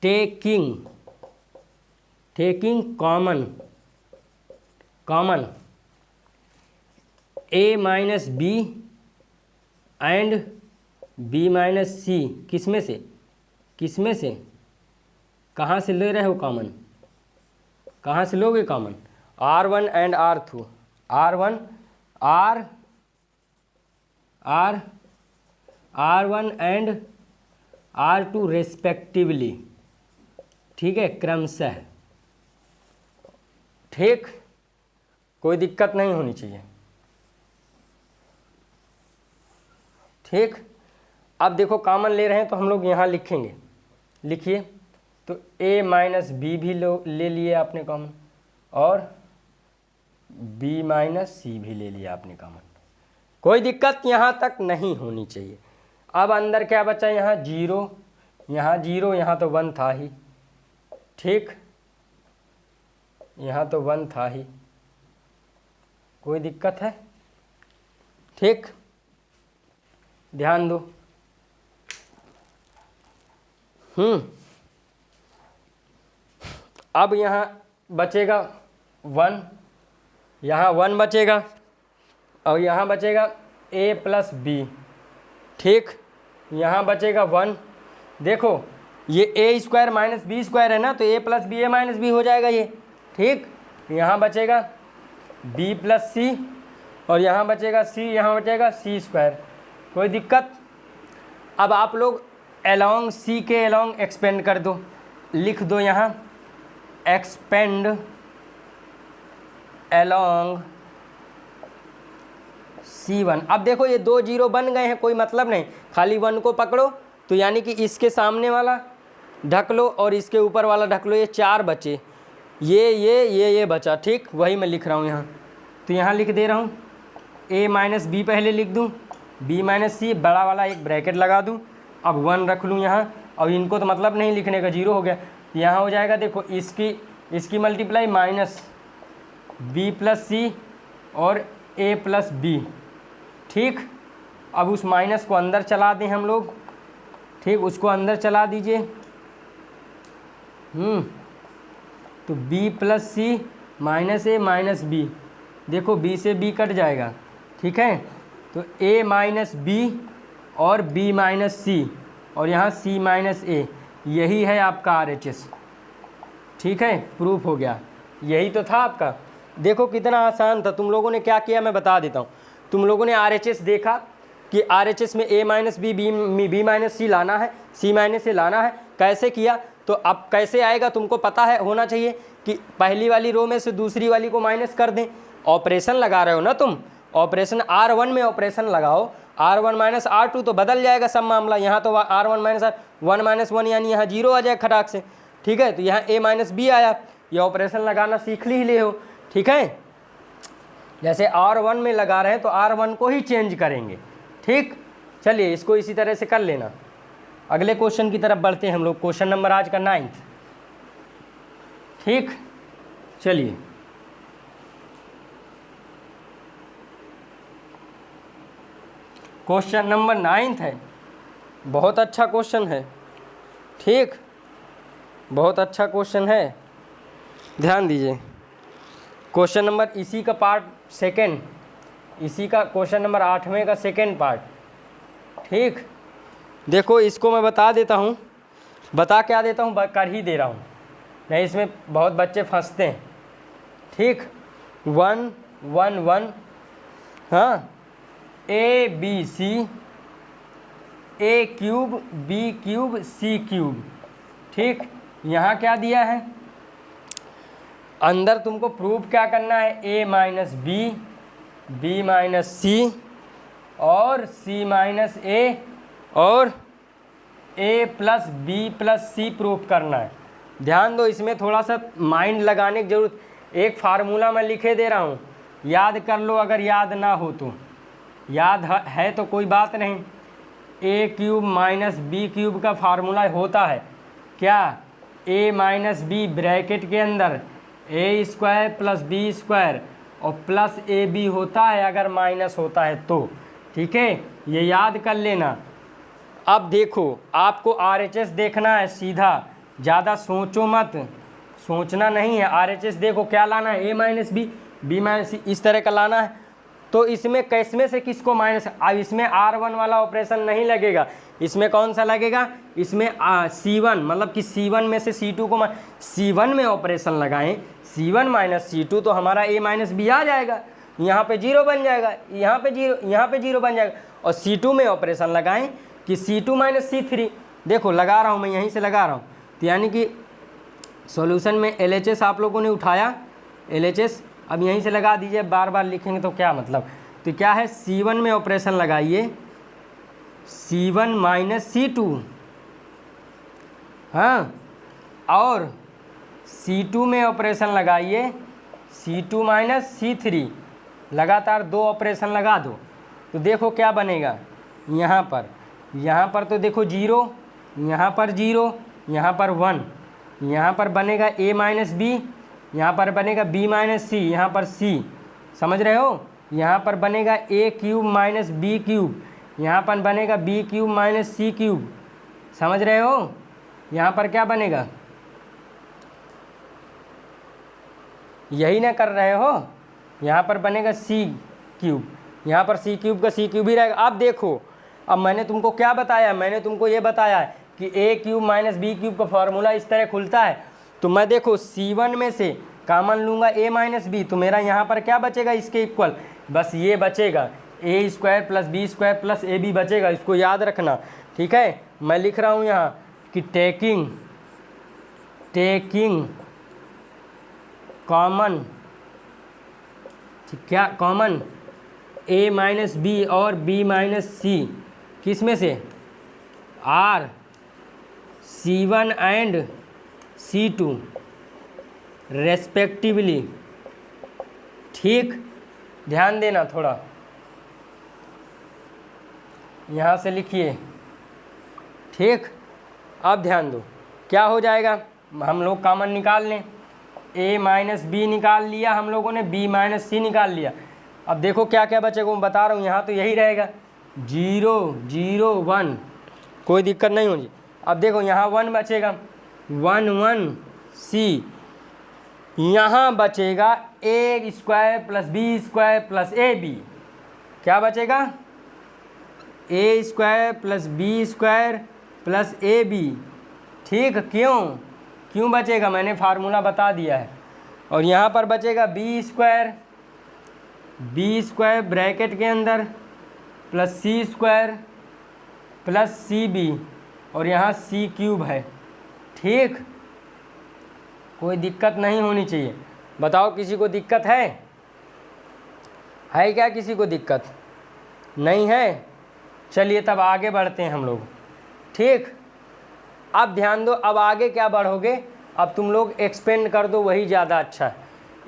taking common A - B and B - C, किसमें से कहाँ से ले रहे हो कॉमन, कहाँ से लोगे common, R1 and R2, R1 and R2 respectively. ठीक है, क्रमशः। ठीक, कोई दिक्कत नहीं होनी चाहिए। ठीक। अब देखो कॉमन ले रहे हैं तो हम लोग यहाँ लिखेंगे, लिखिए। तो a माइनस बी भी ले लिए आपने कॉमन, और b माइनस सी भी ले लिया आपने कॉमन। कोई दिक्कत यहाँ तक नहीं होनी चाहिए। अब अंदर क्या बचा, यहाँ 0, यहाँ 0, यहाँ तो 1 था ही, ठीक, यहाँ तो 1 था ही, कोई दिक्कत है, ठीक, ध्यान दो। अब यहाँ बचेगा 1, यहाँ 1 बचेगा, और यहाँ बचेगा a प्लस बी, ठीक, यहाँ बचेगा 1। देखो ये a square minus B square है ना, तो a plus B, a minus B हो जाएगा ये, ठीक। यहाँ बचेगा b प्लस सी, और यहाँ बचेगा c, यहाँ बचेगा c स्क्वायर, कोई दिक्कत। अब आप लोग अलोंग c के अलोंग एक्सपेंड कर दो, लिख दो यहाँ एक्सपेंड अलोंग C1। अब देखो ये 2 0 बन गए हैं, कोई मतलब नहीं, खाली 1 को पकड़ो, तो यानी कि इसके सामने वाला ढक लो और इसके ऊपर वाला ढक लो, ये 4 बचे, ये बचा, ठीक, वही मैं लिख रहा हूँ यहाँ। तो यहाँ लिख दे रहा हूँ a माइनस बी, पहले लिख दूँ b माइनस सी, बड़ा वाला एक ब्रैकेट लगा दूँ, अब 1 रख लूँ यहाँ, और इनको तो मतलब नहीं लिखने का, 0 हो गया। यहाँ हो जाएगा, देखो इसकी multiply minus b plus C और a प्लस बी, ठीक। अब उस माइनस को अंदर चला दें हम लोग, ठीक, उसको अंदर चला दीजिए। तो b plus C minus a minus B, देखो b से b कट जाएगा, ठीक है। तो a माइनस बी और b माइनस सी, और यहाँ c माइनस a, यही है आपका RHS, ठीक है, प्रूफ हो गया। यही तो था आपका। देखो कितना आसान था, तुम लोगों ने क्या किया मैं बता देता हूँ। तुम लोगों ने RHS देखा कि RHS में a minus B, B minus C लाना है, c माइनस ए लाना है, कैसे किया। तो अब कैसे आएगा तुमको पता है, होना चाहिए कि पहली वाली रो में से दूसरी वाली को माइनस कर दें। ऑपरेशन लगा रहे हो ना तुम, ऑपरेशन R1 में ऑपरेशन लगाओ, R1 माइनस R2 तो बदल जाएगा सब मामला। यहाँ तो R1 माइनस 1 माइनस 1 यानी यहाँ 0 आ जाए खटाक से, ठीक है। तो यहाँ a माइनस बी आया, ये ऑपरेशन लगाना सीख ली हो, ठीक है। जैसे R1 में लगा रहे हैं तो R1 को ही चेंज करेंगे, ठीक। चलिए इसको इसी तरह से कर लेना। अगले क्वेश्चन की तरफ बढ़ते हैं हम लोग, क्वेश्चन नंबर आज का 9, ठीक। चलिए क्वेश्चन नंबर 9 है, बहुत अच्छा क्वेश्चन है, ठीक, बहुत अच्छा क्वेश्चन है, ध्यान दीजिए। क्वेश्चन नंबर इसी का पार्ट 2, इसी का क्वेश्चन नंबर 8वें का 2nd पार्ट, ठीक। देखो इसको मैं बता देता हूँ, बता क्या देता हूँ, कर ही दे रहा हूँ, नहीं इसमें बहुत बच्चे फंसते हैं, ठीक। 1 1 1, हाँ, a b c, a cube b cube c cube, ठीक। यहाँ क्या दिया है, अंदर तुमको प्रूफ क्या करना है, a minus B, b minus C और c माइनस a और a plus B plus C proof करना है। ध्यान दो, इसमें थोड़ा सा माइंड लगाने की जरूरत। एक फार्मूला मैं लिखे दे रहा हूँ, याद कर लो, अगर याद ना हो तो, याद है तो कोई बात नहीं। a cube minus B cube का फार्मूला होता है क्या, a माइनस बी ब्रैकेट के अंदर a square plus B square और प्लस ए बी होता है अगर माइनस होता है तो, ठीक है, ये याद कर लेना। अब देखो आपको RHS देखना है सीधा, ज़्यादा सोचो मत, सोचना नहीं है। RHS देखो क्या लाना है, a minus B, B minus C, इस तरह का लाना है। तो इसमें किसमें से किसको माइनस, अब इसमें R1 वाला ऑपरेशन नहीं लगेगा, इसमें कौन सा लगेगा, इसमें C1, मतलब कि C1 में से C2 को C1 में ऑपरेशन लगाएं, C1 माइनस C2 तो हमारा a माइनस बी आ जाएगा, यहाँ पे 0 बन जाएगा, यहाँ पे 0 बन जाएगा। और C2 में ऑपरेशन लगाएं कि C2 माइनस C3, देखो लगा रहा हूँ मैं, यहीं से लगा रहा हूँ। तो यानी कि सॉल्यूशन में LHS आप लोगों ने उठाया, LHS अब यहीं से लगा दीजिए, बार बार लिखेंगे तो क्या मतलब। तो क्या है, C1 में ऑपरेशन लगाइए, C1 माइनस C2, हाँ, और C2 में ऑपरेशन लगाइए C2 माइनस C3, लगातार 2 ऑपरेशन लगा दो तो देखो क्या बनेगा। यहाँ पर तो देखो 0, यहाँ पर 0, यहाँ पर 1, यहाँ पर बनेगा A माइनस बी, यहाँ पर बनेगा B माइनस सी, यहाँ पर C, समझ रहे हो। यहाँ पर बनेगा A cube minus B cube, यहाँ पर बनेगा B cube minus C cube, समझ रहे हो। यहाँ पर क्या बनेगा, यही ना कर रहे हो। यहाँ पर बनेगा C क्यूब, यहाँ पर C क्यूब का C क्यूब ही रहेगा। अब देखो, अब मैंने तुमको क्या बताया, मैंने तुमको ये बताया है कि A cube minus B cube का फॉर्मूला इस तरह खुलता है। तो मैं देखो C1 में से कॉमन लूँगा A माइनस बी, तो मेरा यहाँ पर क्या बचेगा इसके इक्वल, बस ये बचेगा A square plus B square plus AB बचेगा। इसको याद रखना, ठीक है। मैं लिख रहा हूँ यहाँ कि टेकिंग कॉमन, क्या कॉमन A माइनस बी और B माइनस सी, किस में से, R C1 and C2 respectively, ठीक। ध्यान देना थोड़ा, यहाँ से लिखिए, ठीक। अब ध्यान दो क्या हो जाएगा, हम लोग कॉमन निकाल लें। A माइनस बी निकाल लिया हम लोगों ने, B माइनस सी निकाल लिया। अब देखो क्या क्या बचेगा, मैं बता रहा हूँ, यहाँ तो यही रहेगा 0 0 1, कोई दिक्कत नहीं होगी। अब देखो यहाँ 1 बचेगा, 1 1 C, यहाँ बचेगा A square plus B square plus AB, क्या बचेगा, A square plus B square plus AB, ठीक। क्यों बचेगा, मैंने फार्मूला बता दिया है। और यहाँ पर बचेगा B स्क्वायर ब्रैकेट के अंदर plus C square plus CB, और यहाँ C क्यूब है, ठीक। कोई दिक्कत नहीं होनी चाहिए। बताओ किसी को दिक्कत है क्या, किसी को दिक्कत नहीं है। चलिए तब आगे बढ़ते हैं हम लोग, ठीक। अब ध्यान दो, अब आगे क्या बढ़ोगे, अब तुम लोग एक्सपेंड कर दो, वही ज़्यादा अच्छा है।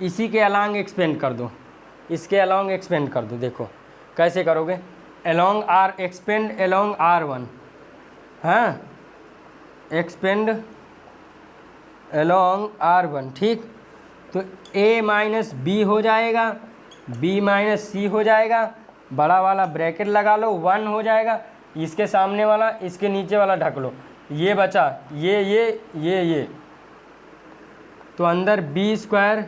इसी के अलॉन्ग एक्सपेंड कर दो, इसके अलॉन्ग एक्सपेंड कर दो। देखो कैसे करोगे, along R, expand along R1, हाँ, एक्सपेंड अलॉन्ग R1, ठीक। तो A माइनस बी हो जाएगा, B माइनस सी हो जाएगा, बड़ा वाला ब्रैकेट लगा लो, 1 हो जाएगा, इसके सामने वाला इसके नीचे वाला ढक लो, ये बचा ये, तो अंदर B square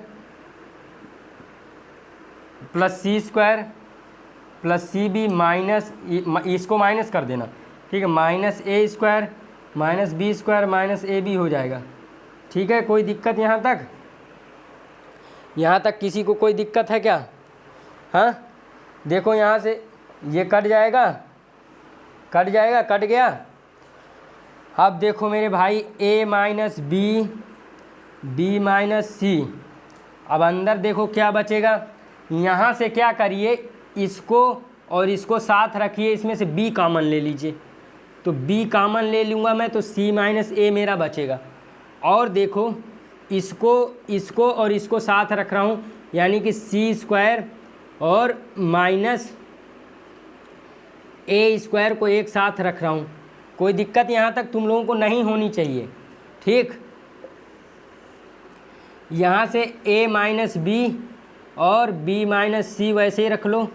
plus C square plus CB minus, इसको माइनस कर देना, ठीक है, minus A square minus B square minus AB हो जाएगा, ठीक है। कोई दिक्कत यहाँ तक किसी को कोई दिक्कत है क्या, हाँ। देखो यहाँ से ये कट गया। अब देखो मेरे भाई A minus B, B minus C, अब अंदर देखो क्या बचेगा। यहाँ से क्या करिए, इसको और इसको साथ रखिए, इसमें से B कॉमन ले लीजिए, तो B कॉमन ले लूँगा मैं, तो C माइनस A मेरा बचेगा। और देखो इसको और इसको साथ रख रहा हूँ, यानी कि C स्क्वायर और माइनस A स्क्वायर को एक साथ रख रहा हूँ। कोई दिक्कत यहाँ तक तुम लोगों को नहीं होनी चाहिए, ठीक। यहाँ से A माइनस बी और B माइनस सी वैसे ही रख लो।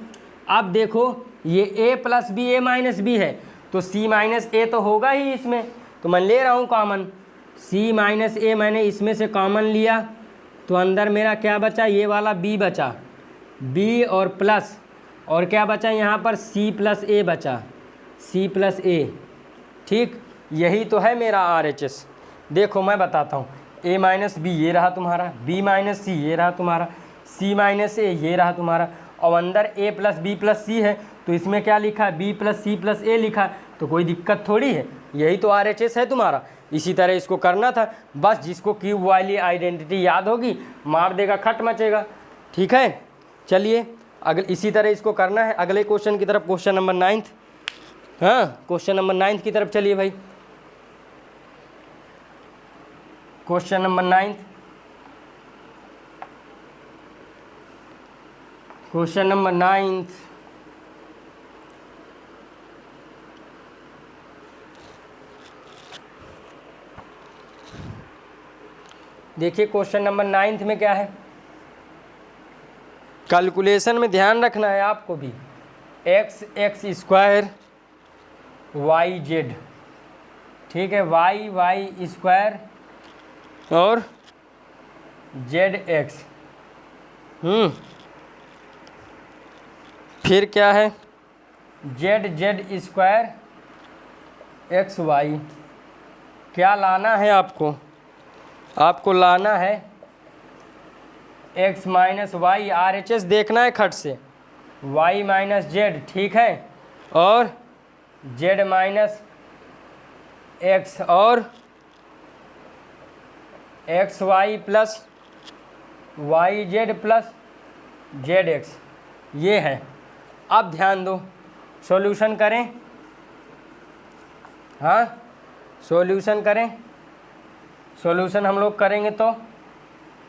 अब देखो ये A plus B, A minus B है, तो C माइनस A तो होगा ही इसमें, तो मैं ले रहा हूँ कॉमन, C माइनस A मैंने इसमें से कॉमन लिया, तो अंदर मेरा क्या बचा, ये वाला B बचा, B और प्लस, और क्या बचा यहाँ पर C प्लस A बचा, C प्लस A, ठीक। यही तो है मेरा RHS। देखो मैं बताता हूँ, A माइनस बी ये रहा तुम्हारा, B माइनस सी ये रहा तुम्हारा, C माइनस A ये रहा तुम्हारा, और अंदर A plus B plus C है, तो इसमें क्या लिखा है, B plus C plus A लिखा है, तो कोई दिक्कत थोड़ी है, यही तो RHS है तुम्हारा। इसी तरह इसको करना था, बस जिसको क्यूब वाली आइडेंटिटी याद होगी मार देगा, खट मचेगा, ठीक है। चलिए अगले इसी तरह इसको करना है। अगले क्वेश्चन की तरफ, क्वेश्चन नंबर 9। हाँ, क्वेश्चन नंबर 9 की तरफ चलिए भाई। क्वेश्चन नंबर 9, क्वेश्चन नंबर 9, देखिए क्वेश्चन नंबर 9 में क्या है, कैलकुलेशन में ध्यान रखना है आपको भी। एक्स स्क्वायर वाई जेड, ठीक है, वाई स्क्वायर और जेड एक्स। फिर क्या है, जेड स्क्वायर एक्स वाई। क्या लाना है आपको, आपको लाना है x माइनस वाई, RHS देखना है खट से, y माइनस जेड, ठीक है, और z माइनस एक्स और X Y plus Y Z plus Z X, ये है। अब ध्यान दो, सॉल्यूशन करें, हाँ सॉल्यूशन करें, सॉल्यूशन हम लोग करेंगे तो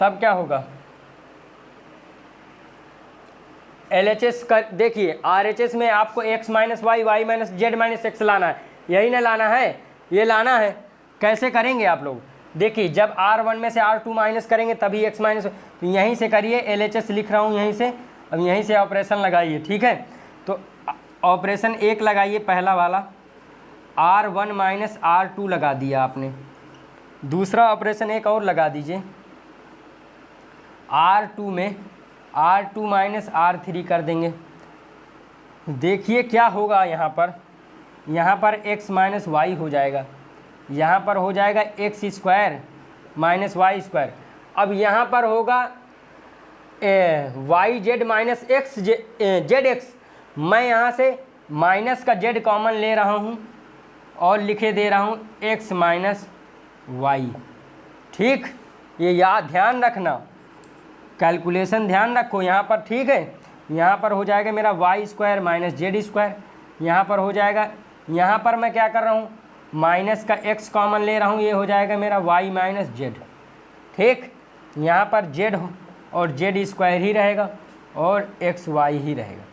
तब क्या होगा, LHS कर, देखिए RHS में आपको x minus Y, Y minus Z minus X लाना है, यही ना लाना है, ये लाना है। कैसे करेंगे आप लोग, देखिए जब R1 में से R2 माइनस करेंगे तभी x माइनस, तो यहीं से करिए, LHS लिख रहा हूँ यहीं से, अब यहीं से ऑपरेशन लगाइए, ठीक है। तो ऑपरेशन 1 लगाइए, पहला वाला R1 माइनस R2 लगा दिया आपने। दूसरा ऑपरेशन एक और लगा दीजिए, R2 में R2 माइनस R3 कर देंगे। देखिए क्या होगा, यहाँ पर x माइनस वाई हो जाएगा, यहाँ पर हो जाएगा X square minus Y square. अब यहाँ पर होगा Y Z minus X Z X. मैं यहाँ से माइनस का जेड कॉमन ले रहा हूँ और लिखे दे रहा हूँ एक्स माइनस वाई, ठीक। ये याद ध्यान रखना, कैलकुलेशन ध्यान रखो यहाँ पर, ठीक है। यहाँ पर हो जाएगा मेरा Y square minus Z square, यहाँ पर हो जाएगा, यहाँ पर मैं क्या कर रहा हूँ, माइनस का एक्स कॉमन ले रहा हूँ, ये हो जाएगा मेरा वाई माइनस जेड, ठीक। यहाँ पर जेड और जेड स्क्वायर ही रहेगा और एक्स वाई ही रहेगा।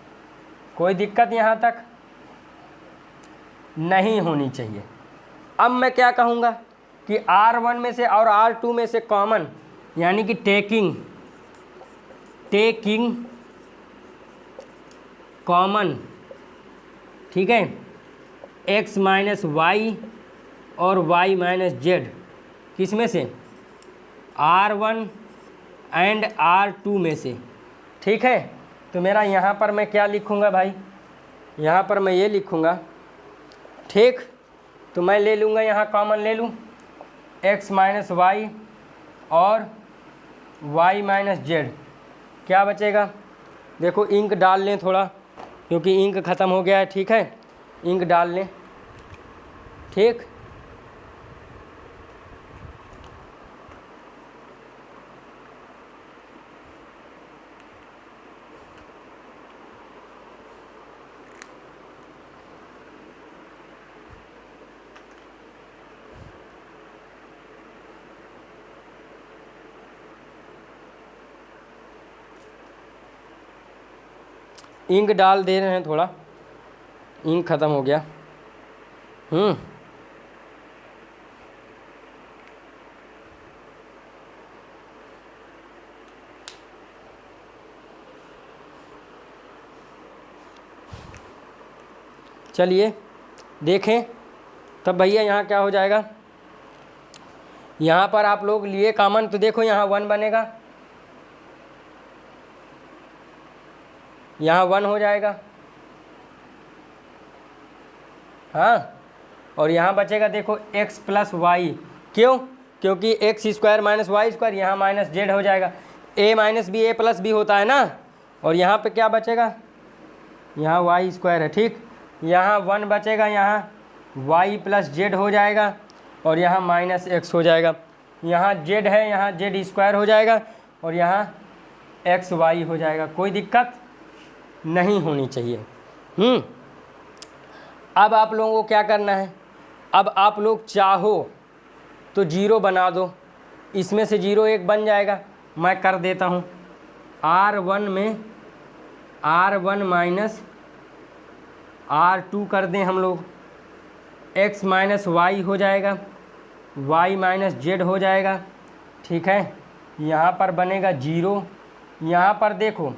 कोई दिक्कत यहाँ तक नहीं होनी चाहिए। अब मैं क्या कहूँगा कि R1 में से और R2 में से कॉमन, यानी कि टेकिंग कॉमन, ठीक है, x माइनस वाई और y माइनस जेड, किस में से, R1 एंड R2 में से, ठीक है। तो मेरा यहाँ पर मैं क्या लिखूँगा भाई, यहाँ पर मैं ये लिखूँगा, ठीक। तो मैं ले लूँगा, यहाँ कॉमन ले लूँ, x माइनस वाई और y माइनस जेड। क्या बचेगा, देखो इंक डाल लें थोड़ा, क्योंकि इंक ख़त्म हो गया है, ठीक है, इंक डाल लें, ठीक। इंक डाल दे रहे हैं थोड़ा, इंक ख़त्म हो गया। चलिए देखें तब भैया, यहाँ क्या हो जाएगा, यहाँ पर आप लोग लिए कॉमन, तो देखो यहाँ 1 बनेगा, यहाँ 1 हो जाएगा, हाँ। और यहाँ बचेगा देखो x प्लस वाई, क्यों, क्योंकि X square minus Y square, यहाँ माइनस जेड हो जाएगा, a minus B a plus B होता है ना। और यहाँ पे क्या बचेगा, यहाँ वाई स्क्वायर है, ठीक। यहाँ 1 बचेगा, यहाँ वाई प्लस जेड हो जाएगा और यहाँ माइनस एक्स हो जाएगा। यहाँ जेड है, यहाँ जेड स्क्वायर हो जाएगा और यहाँ एक्स वाई हो जाएगा। कोई दिक्कत नहीं होनी चाहिए। अब आप लोगों को क्या करना है, अब आप लोग चाहो तो 0 बना दो, इसमें से 0 एक बन जाएगा। मैं कर देता हूँ, R1 में R1 माइनस R2 कर दें हम लोग, x माइनस वाई हो जाएगा, y माइनस जेड हो जाएगा। ठीक है, यहाँ पर बनेगा 0। यहाँ पर देखो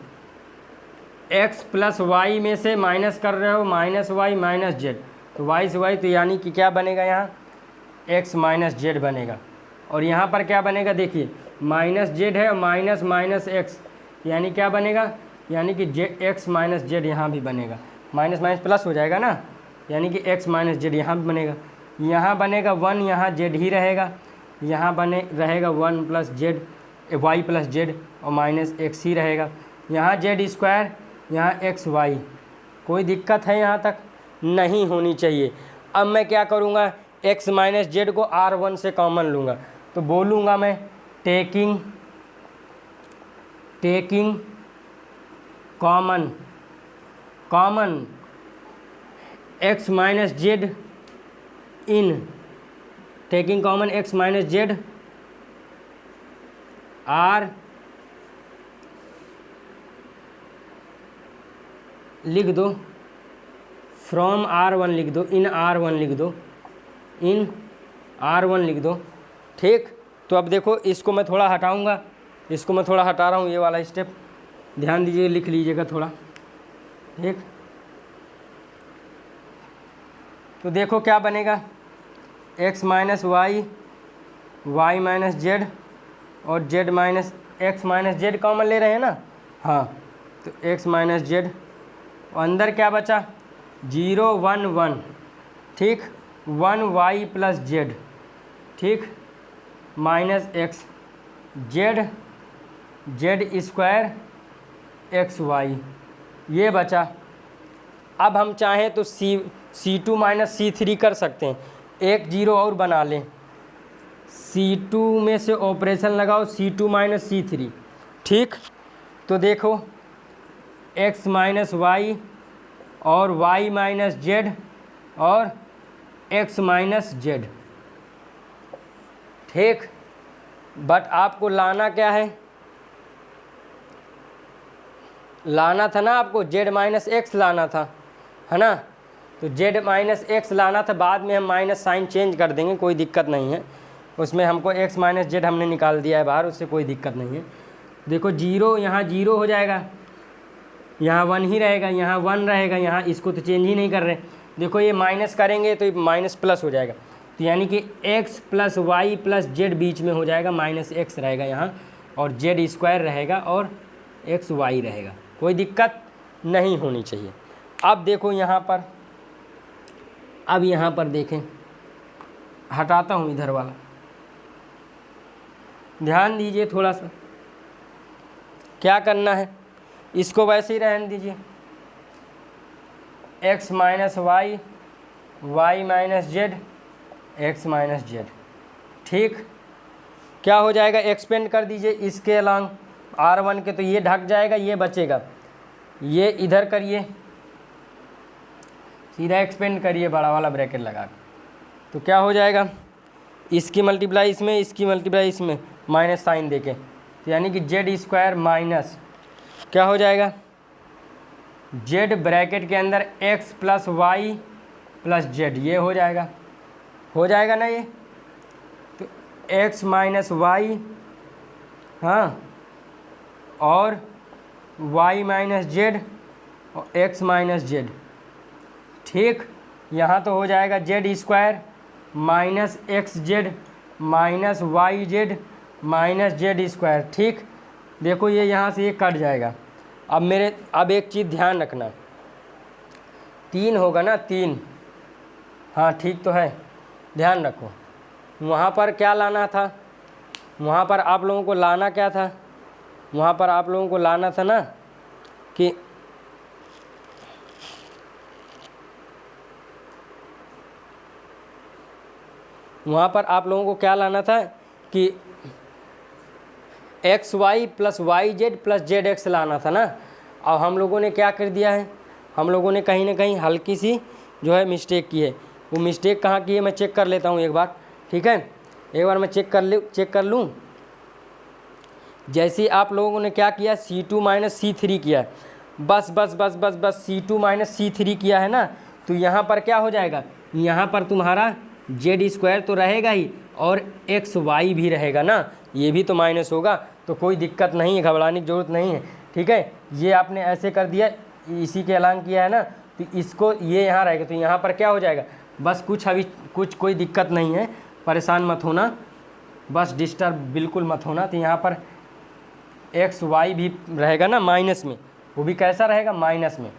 x प्लस वाई में से माइनस कर रहे हो, माइनस वाई माइनस जेड, तो y से y, तो यानी कि क्या बनेगा यहाँ x माइनस जेड बनेगा। और यहाँ पर क्या बनेगा, देखिए माइनस जेड है और माइनस माइनस एक्स, यानी क्या बनेगा, यानी कि x माइनस जेड यहाँ भी बनेगा, माइनस माइनस प्लस हो जाएगा ना, यानी कि x माइनस जेड यहाँ भी बनेगा। यहाँ बनेगा 1, यहाँ जेड ही रहेगा, यहाँ रहेगा 1 plus Z Y plus Z और माइनस एक्स ही रहेगा। यहाँ जेड स्क्वायर, यहाँ एक्स वाई, कोई दिक्कत है यहाँ तक, नहीं होनी चाहिए। अब मैं क्या करूँगा, x माइनस जेड को R1 से कॉमन लूँगा, तो बोलूँगा मैं taking common x minus Z in, taking common x minus Z R, लिख दो फ्रॉम R1 लिख दो, इन R1 लिख दो, इन R1 लिख दो। ठीक, तो अब देखो इसको मैं थोड़ा हटाऊंगा, इसको मैं थोड़ा हटा रहा हूँ, ये वाला स्टेप ध्यान दीजिए, लिख लीजिएगा थोड़ा। ठीक, तो देखो क्या बनेगा, x minus Y, Y minus Z और Z minus X minus Z common ले रहे हैं ना, हाँ, तो x माइनस जेड, अंदर क्या बचा 0 1 1, ठीक, 1 वाई प्लस जेड, ठीक, minus X Z square X Y, ये बचा। अब हम चाहें तो C2 माइनस C3 कर सकते हैं, एक 0 और बना लें, C2 में से ऑपरेशन लगाओ C2 माइनस C3। ठीक, तो देखो x माइनस वाई और y माइनस जेड और x माइनस जेड। ठीक, बट आपको लाना क्या है, लाना था ना आपको z माइनस एक्स लाना था, है ना, तो z माइनस एक्स लाना था, बाद में हम माइनस साइन चेंज कर देंगे, कोई दिक्कत नहीं है उसमें, हमको x माइनस जेड हमने निकाल दिया है बाहर, उससे कोई दिक्कत नहीं है। देखो 0 यहाँ 0 हो जाएगा, यहाँ 1 ही रहेगा, यहाँ 1 रहेगा, यहाँ इसको तो चेंज ही नहीं कर रहे। देखो ये माइनस करेंगे तो ये माइनस प्लस हो जाएगा, तो यानी कि x plus Y plus Z बीच में हो जाएगा, माइनस एक्स रहेगा यहाँ और जेड स्क्वायर रहेगा और एक्स वाई रहेगा, कोई दिक्कत नहीं होनी चाहिए। अब देखो यहाँ पर, अब यहाँ पर देखें, हटाता हूँ इधर वाला, ध्यान दीजिए थोड़ा सा, क्या करना है, इसको वैसे ही रहने दीजिए, x minus Y, Y minus Z, X minus Z. ठीक, क्या हो जाएगा, एक्सपेंड कर दीजिए इसके अलॉन्ग R1 के, तो ये ढक जाएगा, ये बचेगा, ये इधर करिए, सीधा एक्सपेंड करिए बड़ा वाला ब्रैकेट लगा कर, तो क्या हो जाएगा, इसकी मल्टीप्लाई इसमें, इसकी मल्टीप्लाई इसमें, माइनस साइन देके, तो यानी कि जेड स्क्वायर माइनस क्या हो जाएगा, जेड ब्रैकेट के अंदर X plus Y plus Z, ये हो जाएगा ना ये, तो एक्स माइनस वाई, हाँ, और वाई माइनस जेड और एक्स माइनस जेड। ठीक, यहाँ तो हो जाएगा Z square minus X Z minus Y Z minus Z square. ठीक, देखो ये यहाँ से ये कट जाएगा। अब एक चीज़ ध्यान रखना, 3 होगा ना, 3, हाँ ठीक तो है, ध्यान रखो। वहाँ पर क्या लाना था, वहाँ पर आप लोगों को लाना क्या था, वहाँ पर आप लोगों को लाना था ना कि वहाँ पर आप लोगों को क्या लाना था कि X Y plus Y Z plus Z X लाना था ना। और हम लोगों ने क्या कर दिया है, हम लोगों ने कहीं ना कहीं हल्की सी जो है मिस्टेक की है। वो मिस्टेक कहाँ की है मैं चेक कर लेता हूँ एक बार, ठीक है। एक बार मैं चेक कर लूँ। जैसे आप लोगों ने क्या किया, C2 माइनस C3 किया है, बस बस बस बस बस C2 माइनस C3 किया है ना, तो यहाँ पर क्या हो जाएगा, यहाँ पर तुम्हारा Z² तो रहेगा ही और XY भी रहेगा ना, ये भी तो माइनस होगा, तो कोई दिक्कत नहीं है, घबराने की ज़रूरत नहीं है, ठीक है। ये आपने ऐसे कर दिया, इसी के अलांग किया है ना, तो इसको ये यहाँ रहेगा, तो यहाँ पर क्या हो जाएगा, बस कुछ कोई दिक्कत नहीं है, परेशान मत होना, बस डिस्टर्ब बिल्कुल मत होना। तो यहाँ पर XY भी रहेगा ना माइनस में, वो भी कैसा रहेगा, माइनस में,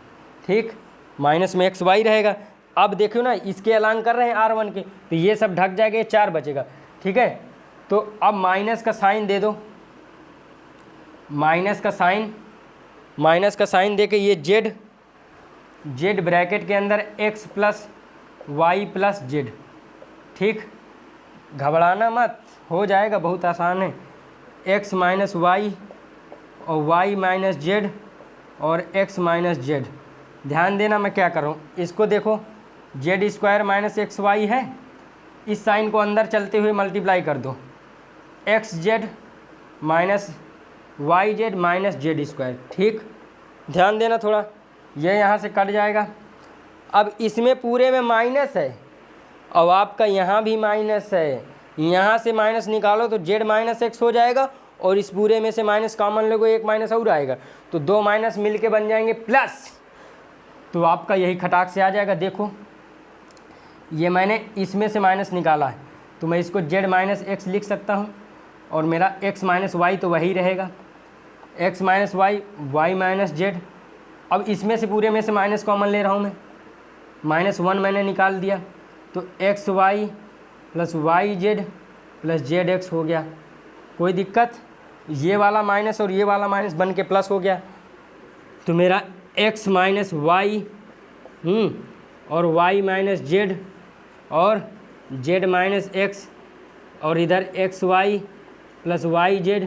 ठीक, माइनस में XY रहेगा। अब देखो ना, इसके अलांग कर रहे हैं R1 के, तो ये सब ढक जाएगा, ये 4 बचेगा, ठीक है। तो अब माइनस का साइन दे दो, माइनस का साइन दे के ये Z ब्रैकेट के अंदर X plus Y plus Z, ठीक, घबराना मत, हो जाएगा, बहुत आसान है। X माइनस वाई और Y माइनस Z और X माइनस Z। ध्यान देना मैं क्या कर रहा हूँ, इसको देखो, Z² माइनस XY है, इस साइन को अंदर चलते हुए मल्टीप्लाई कर दो, XZ minus YZ minus Z², ठीक, ध्यान देना थोड़ा, ये यहाँ से कट जाएगा। अब इसमें पूरे में माइनस है, अब आपका यहाँ भी माइनस है, यहाँ से माइनस निकालो तो Z माइनस X हो जाएगा, और इस पूरे में से माइनस कॉमन लोगो, एक माइनस और आएगा, तो 2 माइनस मिलके बन जाएंगे प्लस, तो आपका यही खटाक से आ जाएगा। देखो ये मैंने इसमें से माइनस निकाला है, तो मैं इसको Z माइनस X लिख सकता हूँ, और मेरा X माइनस वाई तो वही रहेगा, X minus Y, Y minus Z। अब इसमें से पूरे में से माइनस कॉमन ले रहा हूँ मैं, -1 मैंने निकाल दिया, तो XY plus YZ plus ZX हो गया, कोई दिक्कत, ये वाला माइनस और ये वाला माइनस बन के प्लस हो गया, तो मेरा X माइनस वाई और Y माइनस Z और Z माइनस X, और इधर XY plus YZ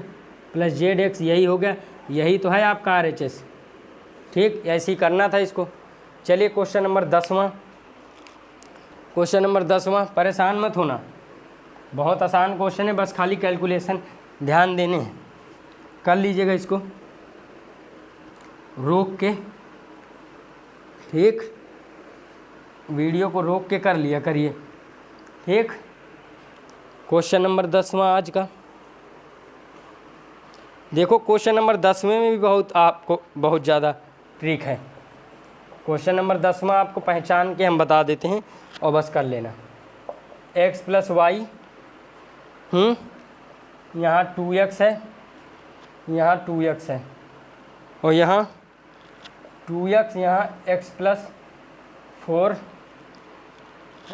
plus ZX, यही हो गया, यही तो है आपका RHS, ठीक, ऐसे ही करना था इसको। चलिए क्वेश्चन नंबर 10वां, क्वेश्चन नंबर 10वां, परेशान मत होना, बहुत आसान क्वेश्चन है, बस खाली कैलकुलेशन ध्यान देने हैं, कर लीजिएगा इसको रोक के, ठीक, वीडियो को रोक के कर लिया करिए, ठीक। क्वेश्चन नंबर 10वां आज का, देखो क्वेश्चन नंबर 10वें में भी बहुत ज़्यादा ट्रिक है। क्वेश्चन नंबर 10वां आपको पहचान के हम बता देते हैं और बस कर लेना। x प्लस वाई, यहाँ 2x है, यहाँ 2x है, और यहाँ 2x, यहाँ x प्लस 4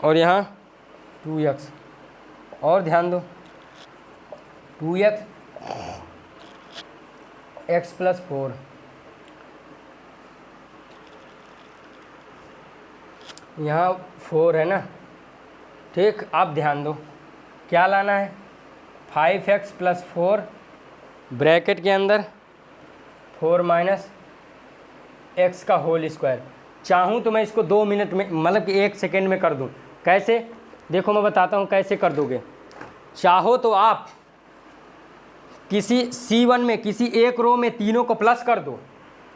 और यहाँ 2x, और ध्यान दो 2x x प्लस 4, यहाँ 4 है ना, ठीक। अब ध्यान दो क्या लाना है, 5x प्लस 4 ब्रैकेट के अंदर 4 माइनस x का होल स्क्वायर। चाहूँ तो मैं इसको 2 मिनट में, मतलब कि 1 सेकेंड में कर दूँ, कैसे, देखो मैं बताता हूँ कैसे कर दोगे। चाहो तो आप किसी C1 में, किसी एक रो में तीनों को प्लस कर दो,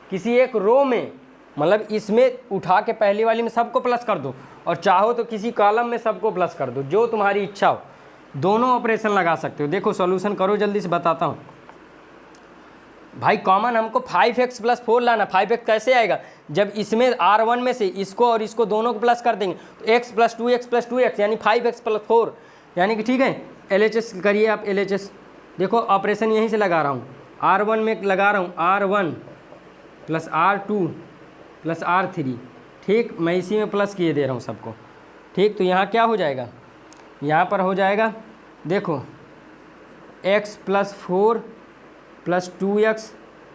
किसी एक रो में, मतलब इसमें उठा के पहली वाली में सबको प्लस कर दो, और चाहो तो किसी कॉलम में सबको प्लस कर दो, जो तुम्हारी इच्छा हो, दोनों ऑपरेशन लगा सकते हो। देखो सॉल्यूशन करो, जल्दी से बताता हूँ भाई। कॉमन हमको 5x प्लस 4 लाना, 5x कैसे आएगा, जब इसमें R1 में से इसको और इसको दोनों को प्लस कर देंगे, तो x प्लस 2x यानी 5x प्लस 4, यानी कि ठीक है। LHS करिए आप, LHS देखो ऑपरेशन यहीं से लगा रहा हूँ, R1 में लगा रहा हूँ, R1 plus R2 plus R3, ठीक, मैं इसी में प्लस किए दे रहा हूँ सबको, ठीक। तो यहाँ क्या हो जाएगा, यहाँ पर हो जाएगा, देखो x plus 4 plus 2x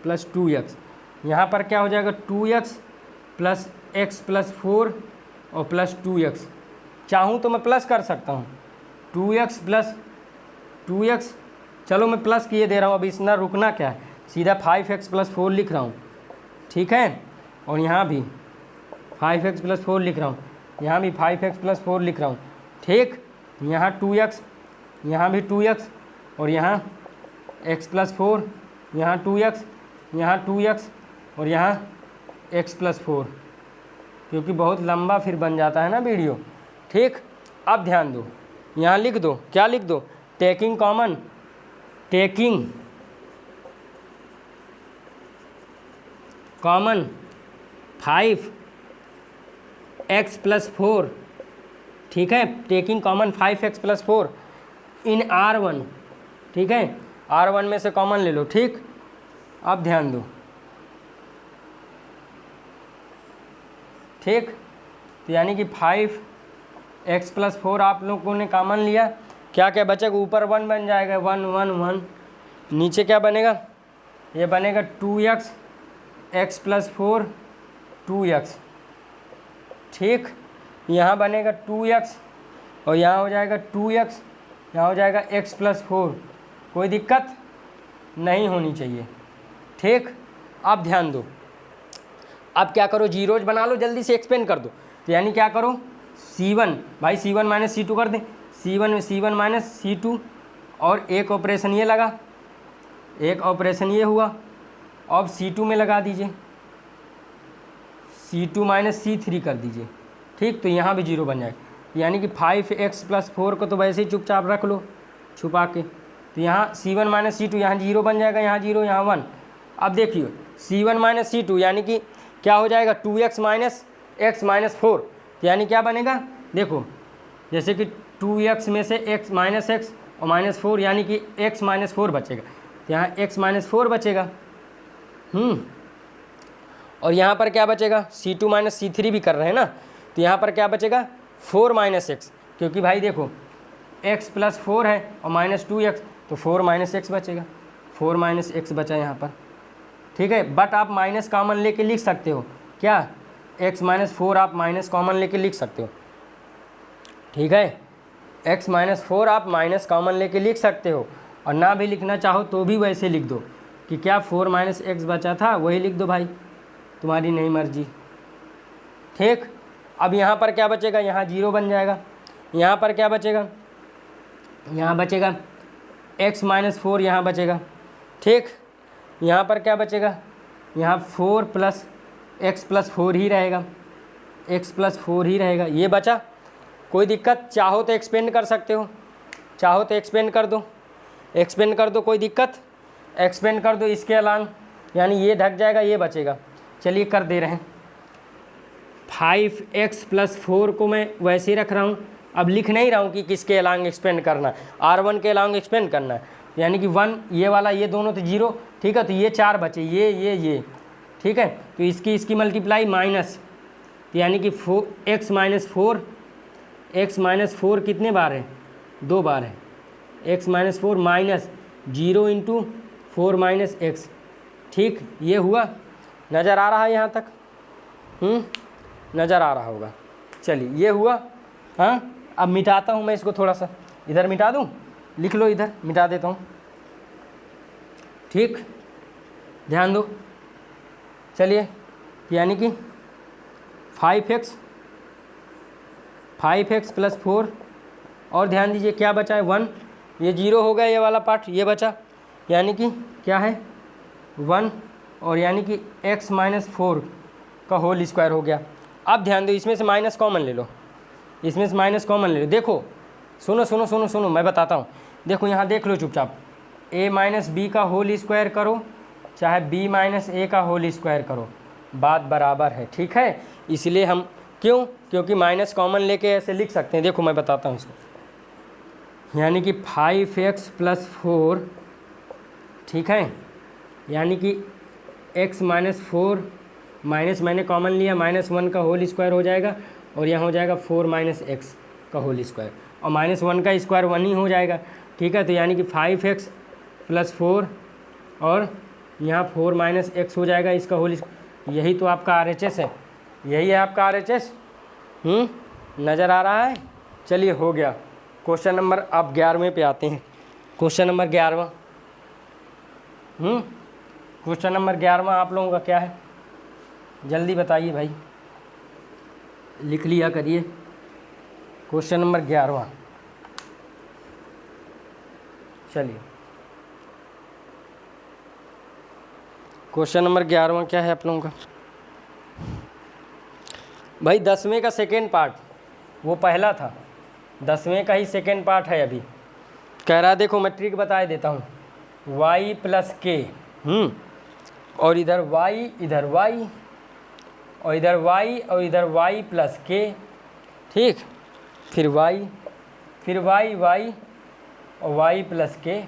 plus 2x, यहाँ पर क्या हो जाएगा 2x प्लस x प्लस 4 और प्लस 2x। चाहूँ तो मैं प्लस कर सकता हूँ, 2x प्लस 2x, चलो मैं प्लस किए दे रहा हूँ, अभी इतना रुकना क्या है, सीधा 5x प्लस 4 लिख रहा हूँ, ठीक है, और यहाँ भी 5x प्लस 4 लिख रहा हूँ। यहाँ भी 5x + 4 लिख रहा हूँ, ठीक। यहाँ 2x, यहाँ भी 2x, और यहाँ x + 4, यहाँ 2x, यहाँ 2x, और यहाँ x + 4, क्योंकि बहुत लंबा फिर बन जाता है ना वीडियो, ठीक। अब ध्यान दो, यहाँ लिख दो, क्या लिख दो, टेकिंग कॉमन 5x + 4, ठीक है, टेकिंग कॉमन 5x + 4 इन R1, ठीक है, R1 में से कॉमन ले लो, ठीक। अब ध्यान दो, ठीक, तो यानी कि 5x + 4 आप लोगों ने कॉमन लिया, क्या क्या बचेगा, ऊपर 1 बन जाएगा, 1 1 1, नीचे क्या बनेगा, ये बनेगा 2x x + 4 2x, ठीक। यहाँ बनेगा 2x और यहाँ हो जाएगा 2x, यहाँ हो जाएगा x + 4, कोई दिक्कत नहीं होनी चाहिए, ठीक। अब ध्यान दो, अब क्या करो, जीरोज बना लो, जल्दी से एक्सपेंड कर दो। तो यानी क्या करो, C1 भाई C1 - C2 कर दें, C1 - C2, और एक ऑपरेशन ये लगा, एक ऑपरेशन ये हुआ, अब C2 में लगा दीजिए, C2 - C3 कर दीजिए, ठीक। तो यहाँ भी जीरो बन जाएगा, यानी कि 5x + 4 को तो वैसे ही चुपचाप रख लो छुपा के। तो यहाँ C1 - C2, यहाँ जीरो बन जाएगा, यहाँ जीरो, यहाँ 1। अब देखिए C1 - C2 यानी कि क्या हो जाएगा, 2x - x - 4, तो यानी क्या बनेगा, देखो जैसे कि 2x में से x -x और -4, यानी कि x - 4 बचेगा, तो यहाँ x - 4 बचेगा, और यहाँ पर क्या बचेगा, C2 - C3 भी कर रहे हैं ना, तो यहाँ पर क्या बचेगा, 4 - x, क्योंकि भाई देखो x + 4 है और -2x, तो 4 - x बचेगा, 4 - x बचा यहाँ पर, ठीक है। बट आप माइनस कॉमन लेके लिख सकते हो, क्या, x - 4 आप माइनस कॉमन लेके लिख सकते हो, ठीक है, x - 4 आप माइनस कॉमन लेके लिख सकते हो, और ना भी लिखना चाहो तो भी वैसे लिख दो कि क्या 4 - x बचा था, वही लिख दो भाई, तुम्हारी नहीं मर्जी, ठीक। अब यहाँ पर क्या बचेगा, यहाँ जीरो बन जाएगा, यहाँ पर क्या बचेगा, यहाँ बचेगा x - 4, यहाँ बचेगा, ठीक। यहाँ पर क्या बचेगा, यहाँ 4 + x + 4 ही रहेगा, x + 4 ही रहेगा, ये बचा, कोई दिक्कत, चाहो तो एक्सपेंड कर सकते हो, चाहो तो एक्सपेंड कर दो, एक्सपेंड कर दो, कोई दिक्कत, एक्सपेंड कर दो इसके अलांग, यानी ये ढक जाएगा, ये बचेगा। चलिए कर दे रहे हैं, 5x + 4 को मैं वैसे ही रख रहा हूँ, अब लिख नहीं रहा हूँ कि किसके अलांग एक्सपेंड करना है, R1 के अलांग एक्सपेंड करना है, यानी कि 1 ये वाला, ये दोनों तो जीरो, ठीक है, तो ये 4 बचे, ये, ठीक है, तो इसकी मल्टीप्लाई माइनस, तो यानी कि x - 4 कितने बार है, 2 बार है, x - 4 माइनस 0 × 4 - x, ठीक, ये हुआ, नज़र आ रहा है यहाँ तक, नज़र आ रहा होगा। चलिए ये हुआ, हाँ। अब मिटाता हूँ मैं इसको, थोड़ा सा इधर मिटा दूँ, लिख लो, इधर मिटा देता हूँ, ठीक, ध्यान दो। चलिए यानी कि 5x + 4, और ध्यान दीजिए क्या बचा है, 1, ये जीरो हो गया, ये वाला पार्ट ये बचा, यानी कि क्या है, 1, और यानी कि x - 4 का होल स्क्वायर हो गया। अब ध्यान दो, इसमें से माइनस कॉमन ले लो, इसमें से माइनस कॉमन ले लो, देखो सुनो मैं बताता हूँ, देखो यहाँ देख लो चुपचाप, a - b का होल स्क्वायर करो, चाहे b - a का होल स्क्वायर करो, बात बराबर है, ठीक है। इसलिए हम क्योंकि माइनस कॉमन लेके ऐसे लिख सकते हैं, देखो मैं बताता हूँ इसको, यानी कि 5x + 4, ठीक है, यानी कि x - 4 माइनस मैंने कॉमन लिया, -1 का होल स्क्वायर हो जाएगा, और यहाँ हो जाएगा 4 - x का होल स्क्वायर, और -1 का स्क्वायर 1 ही हो जाएगा, ठीक है। तो यानी कि 5x + 4 और यहाँ 4 - x हो जाएगा, इसका होल, यही तो आपका RHS है, यही है आपका RHS, नज़र आ रहा है। चलिए हो गया, क्वेश्चन नंबर अब 11वें पे आते हैं, क्वेश्चन नंबर 11वां, क्वेश्चन नंबर 11वां आप लोगों का क्या है, जल्दी बताइए भाई, लिख लिया करिए। क्वेश्चन नंबर 11वां, चलिए क्वेश्चन नंबर 11वां क्या है आप लोगों का भाई? 10वें का सेकेंड पार्ट, वो पहला था, 10वें का ही सेकेंड पार्ट है अभी। कह रहा है देखो मैं ट्रिक बता देता हूँ, y प्लस के, और इधर y, इधर y, और इधर y, और इधर y प्लस के, ठीक, फिर y, फिर y, y और y प्लस के।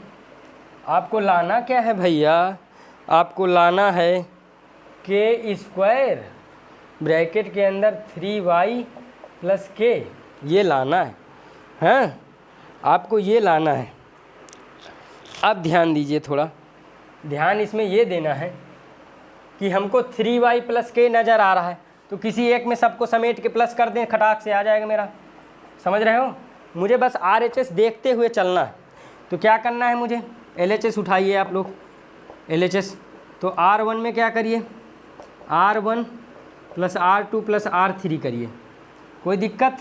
आपको लाना क्या है भैया? आपको लाना है के स्क्वायर ब्रैकेट के अंदर 3y प्लस के, ये लाना है, हैं? आपको ये लाना है। अब ध्यान दीजिए, थोड़ा ध्यान इसमें ये देना है कि हमको 3y प्लस के नज़र आ रहा है, तो किसी एक में सबको समेट के प्लस कर दें, खटाक से आ जाएगा मेरा। समझ रहे हो? मुझे बस RHS देखते हुए चलना है। तो क्या करना है मुझे? LHS उठाइए आप लोग, LHS। तो R1 में क्या करिए? R1 plus R2 plus R3 करिए, कोई दिक्कत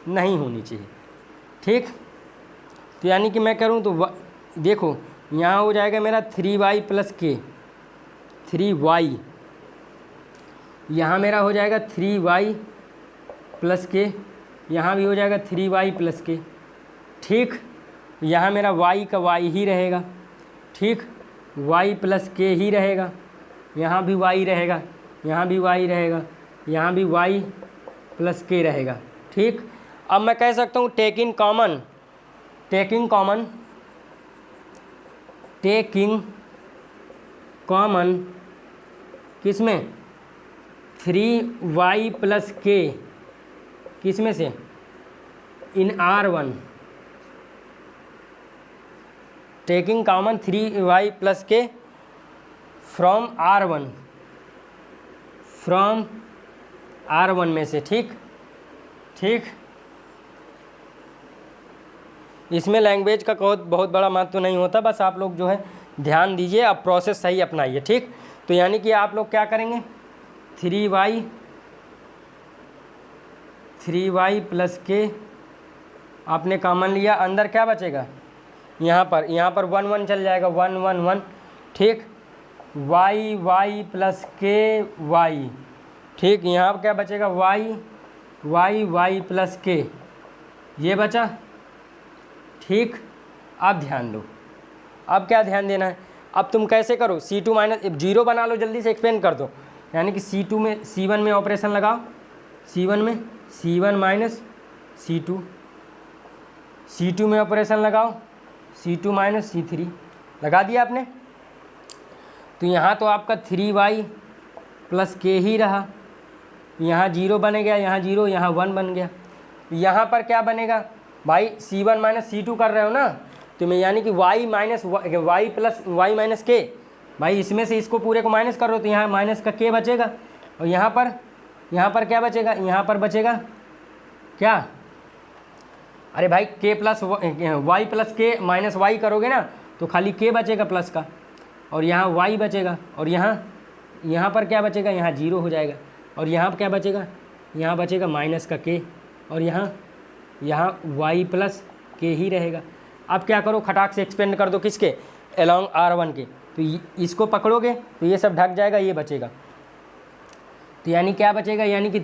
नहीं होनी चाहिए, ठीक। तो यानी कि मैं करूँ तो देखो यहाँ हो जाएगा मेरा 3y प्लस के, 3y, यहाँ मेरा हो जाएगा 3y प्लस के, यहाँ भी हो जाएगा 3y प्लस के, ठीक। यहाँ मेरा y का y ही रहेगा, ठीक, y प्लस के ही रहेगा, यहाँ भी y रहेगा, यहाँ भी y रहेगा, यहाँ भी y प्लस के रहेगा, ठीक। अब मैं कह सकता हूँ taking common, taking common, taking common किस में? 3y प्लस के, किस में से? इन R1, taking common 3y plus के फ्रॉम R1, फ्रॉम R1 में से, ठीक, ठीक। इसमें लैंग्वेज का बहुत बड़ा महत्व तो नहीं होता, बस आप लोग जो है ध्यान दीजिए, अब प्रोसेस सही अपनाइए, ठीक। तो यानी कि आप लोग क्या करेंगे? 3y प्लस के आपने कॉमन लिया, अंदर क्या बचेगा? यहाँ पर 1 1 चल जाएगा, 1 1 1, ठीक। y प्लस के y, ठीक। यहाँ पर क्या बचेगा? y प्लस के, ये बचा, ठीक। अब ध्यान दो, अब क्या ध्यान देना है? अब तुम कैसे करो? C2 माइनस 0 बना लो, जल्दी से एक्सपेंड कर दो। यानी कि C2 में C1 में ऑपरेशन लगाओ, C1 में C1 माइनस C2, C2 में ऑपरेशन लगाओ, C2 माइनस C3, लगा दिया आपने। तो यहाँ तो आपका 3y प्लस के ही रहा, यहाँ 0 बन गया, यहाँ 0, यहाँ 1 बन गया। यहाँ पर क्या बनेगा भाई? C1 माइनस C2 कर रहे हो ना, तो मैं यानी कि y minus y plus y minus के, भाई इसमें से इसको पूरे को माइनस कर रहे हो, तो यहाँ माइनस का के बचेगा, और यहाँ पर क्या बचेगा? यहाँ पर बचेगा क्या? अरे भाई के प्लस y प्लस के माइनस y करोगे ना, तो खाली के बचेगा प्लस का, और यहाँ y बचेगा, और यहाँ पर क्या बचेगा? यहाँ 0 हो जाएगा, और यहाँ पर क्या बचेगा? यहाँ बचेगा माइनस का के, और यहाँ y प्लस के ही रहेगा। अब क्या करो? खटाक से एक्सपेंड कर दो, किसके? अलॉन्ग R1 के। तो इसको पकड़ोगे तो ये सब ढक जाएगा, ये बचेगा। तो यानी क्या बचेगा? यानी कि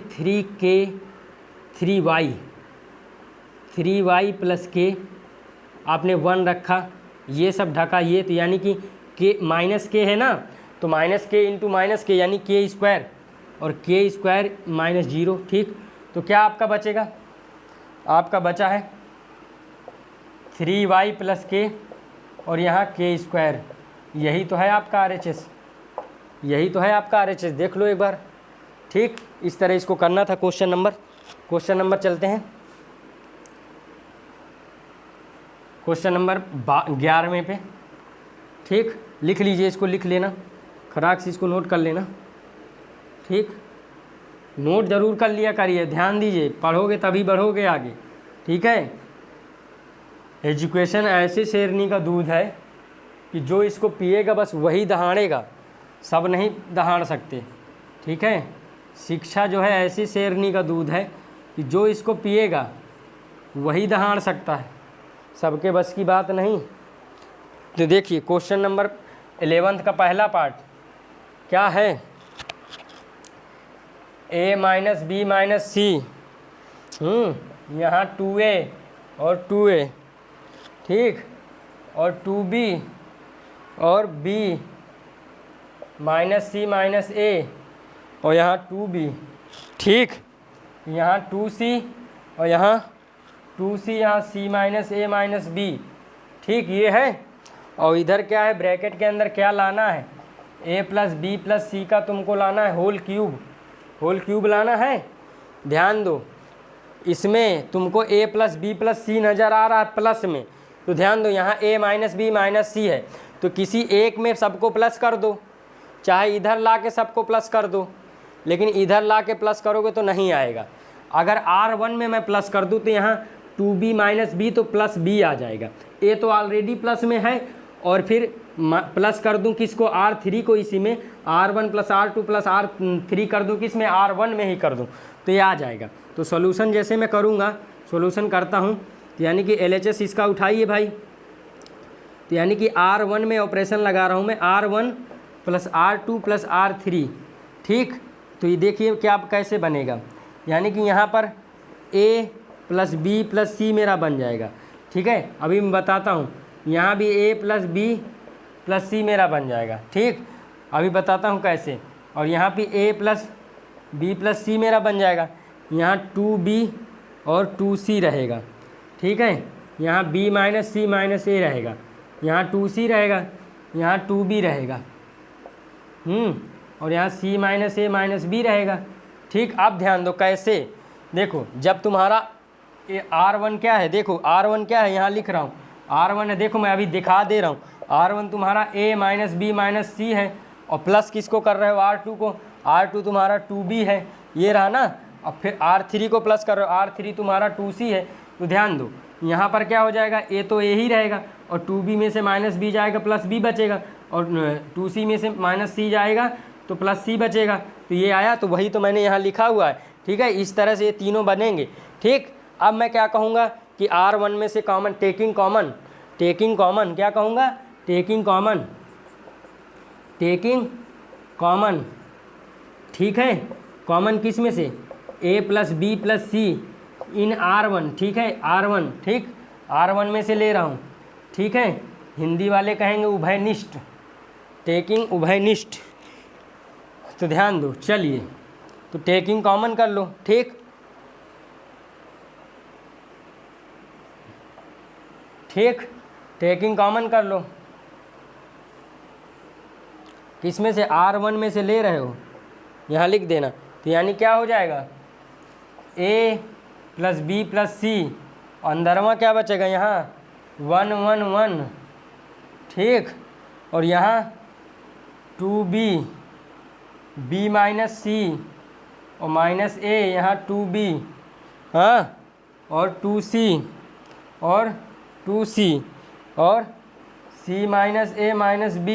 3y प्लस के आपने 1 रखा, ये सब ढका, ये तो यानी कि के माइनस के है ना, तो माइनस के इंटू माइनस के यानी के स्क्वायर, और के स्क्वायर माइनस 0, ठीक। तो क्या आपका बचेगा? आपका बचा है 3y प्लस के, और यहाँ के स्क्वायर। यही तो है आपका RHS, यही तो है आपका RHS, देख लो एक बार, ठीक। इस तरह इसको करना था। क्वेश्चन नंबर चलते हैं, क्वेश्चन नंबर 11वें पे, ठीक। लिख लीजिए, इसको लिख लेना, खराक से इसको नोट कर लेना, ठीक। नोट ज़रूर कर लिया करिए, ध्यान दीजिए, पढ़ोगे तभी बढ़ोगे आगे, ठीक है। एजुकेशन ऐसे शेरनी का दूध है कि जो इसको पिएगा बस वही दहाड़ेगा, सब नहीं दहाड़ सकते, ठीक है। शिक्षा जो है ऐसी शेरनी का दूध है कि जो इसको पिएगा वही दहाड़ सकता है, सबके बस की बात नहीं। तो देखिए क्वेश्चन नंबर 11 का पहला पार्ट क्या है, a minus B minus C, यहाँ 2a और 2a, ठीक, और 2b और b minus C minus a, और यहाँ 2b, ठीक, यहाँ 2c और यहाँ 2c, यहाँ c minus a minus b, ठीक, ये है। और इधर क्या है, ब्रैकेट के अंदर क्या लाना है, a प्लस बी प्लस सी का तुमको लाना है होल क्यूब लाना है। ध्यान दो, इसमें तुमको a प्लस बी प्लस सी नज़र आ रहा है प्लस में, तो ध्यान दो यहाँ a माइनस बी माइनस सी है, तो किसी एक में सबको प्लस कर दो, चाहे इधर ला के सबको प्लस कर दो, लेकिन इधर ला के प्लस करोगे तो नहीं आएगा। अगर R1 में मैं प्लस कर दूँ तो यहाँ 2b माइनस बी तो प्लस b आ जाएगा, a तो ऑलरेडी प्लस में है, और फिर प्लस कर दूं किसको, R3 को, इसी में R1 plus R2 plus R3 कर दूं किस में, R1 में ही कर दूं, तो ये आ जाएगा। तो सॉल्यूशन जैसे मैं करूँगा, सॉल्यूशन करता हूँ, तो यानी कि LHS इसका उठाइए भाई, तो यानी कि R1 में ऑपरेशन लगा रहा हूँ मैं, R1 plus R2 plus R3, ठीक। तो ये देखिए क्या कैसे बनेगा, यानी कि यहाँ पर a प्लस बी प्लस सी मेरा बन जाएगा, ठीक है। अभी मैं बताता हूँ, यहाँ भी a प्लस बी प्लस सी मेरा बन जाएगा, ठीक। अभी बताता हूँ कैसे, और यहाँ भी a प्लस बी प्लस सी मेरा बन जाएगा, यहाँ 2b और 2c रहेगा, ठीक है। यहाँ b minus C minus a रहेगा, यहाँ 2c रहेगा, यहाँ 2b रहेगा, और यहाँ c minus a minus b रहेगा, ठीक। अब ध्यान दो कैसे, देखो जब तुम्हारा R1 क्या है, देखो R1 क्या है, यहाँ लिख रहा हूँ R1 है, देखो मैं अभी दिखा दे रहा हूँ, R1 तुम्हारा a माइनस बी माइनस सी है, और प्लस किसको कर रहे हो, R2 को, R2 तुम्हारा 2b है, ये रहा ना, और फिर R3 को प्लस कर रहे हो, R3 तुम्हारा 2c है। तो ध्यान दो यहाँ पर क्या हो जाएगा, a तो a ही रहेगा, और 2b में से माइनस b जाएगा प्लस b बचेगा, और 2c में से माइनस c जाएगा तो प्लस c बचेगा, तो ये आया, तो वही तो मैंने यहाँ लिखा हुआ है, ठीक है। इस तरह से ये तीनों बनेंगे, ठीक। अब मैं क्या कहूँगा कि R1 में से कॉमन, टेकिंग कॉमन, क्या कहूँगा, टेकिंग कॉमन, ठीक है। कॉमन किस में से, a plus B plus C in R1, ठीक है, R1, ठीक, R1 में से ले रहा हूँ, ठीक है। हिंदी वाले कहेंगे उभयनिष्ठ, टेकिंग उभयनिष्ठ, तो ध्यान दो, चलिए तो टेकिंग कॉमन कर लो, ठीक, टेकिंग कॉमन कर लो, किसमें से, R1 में से ले रहे हो, यहाँ लिख देना, तो यानी क्या हो जाएगा, a प्लस बी प्लस सी, अंदरवा क्या बचेगा, यहाँ 1 1 1, ठीक, और यहाँ 2b b माइनस सी और माइनस a, यहाँ 2b, हाँ, और 2c और 2c और c minus a minus b,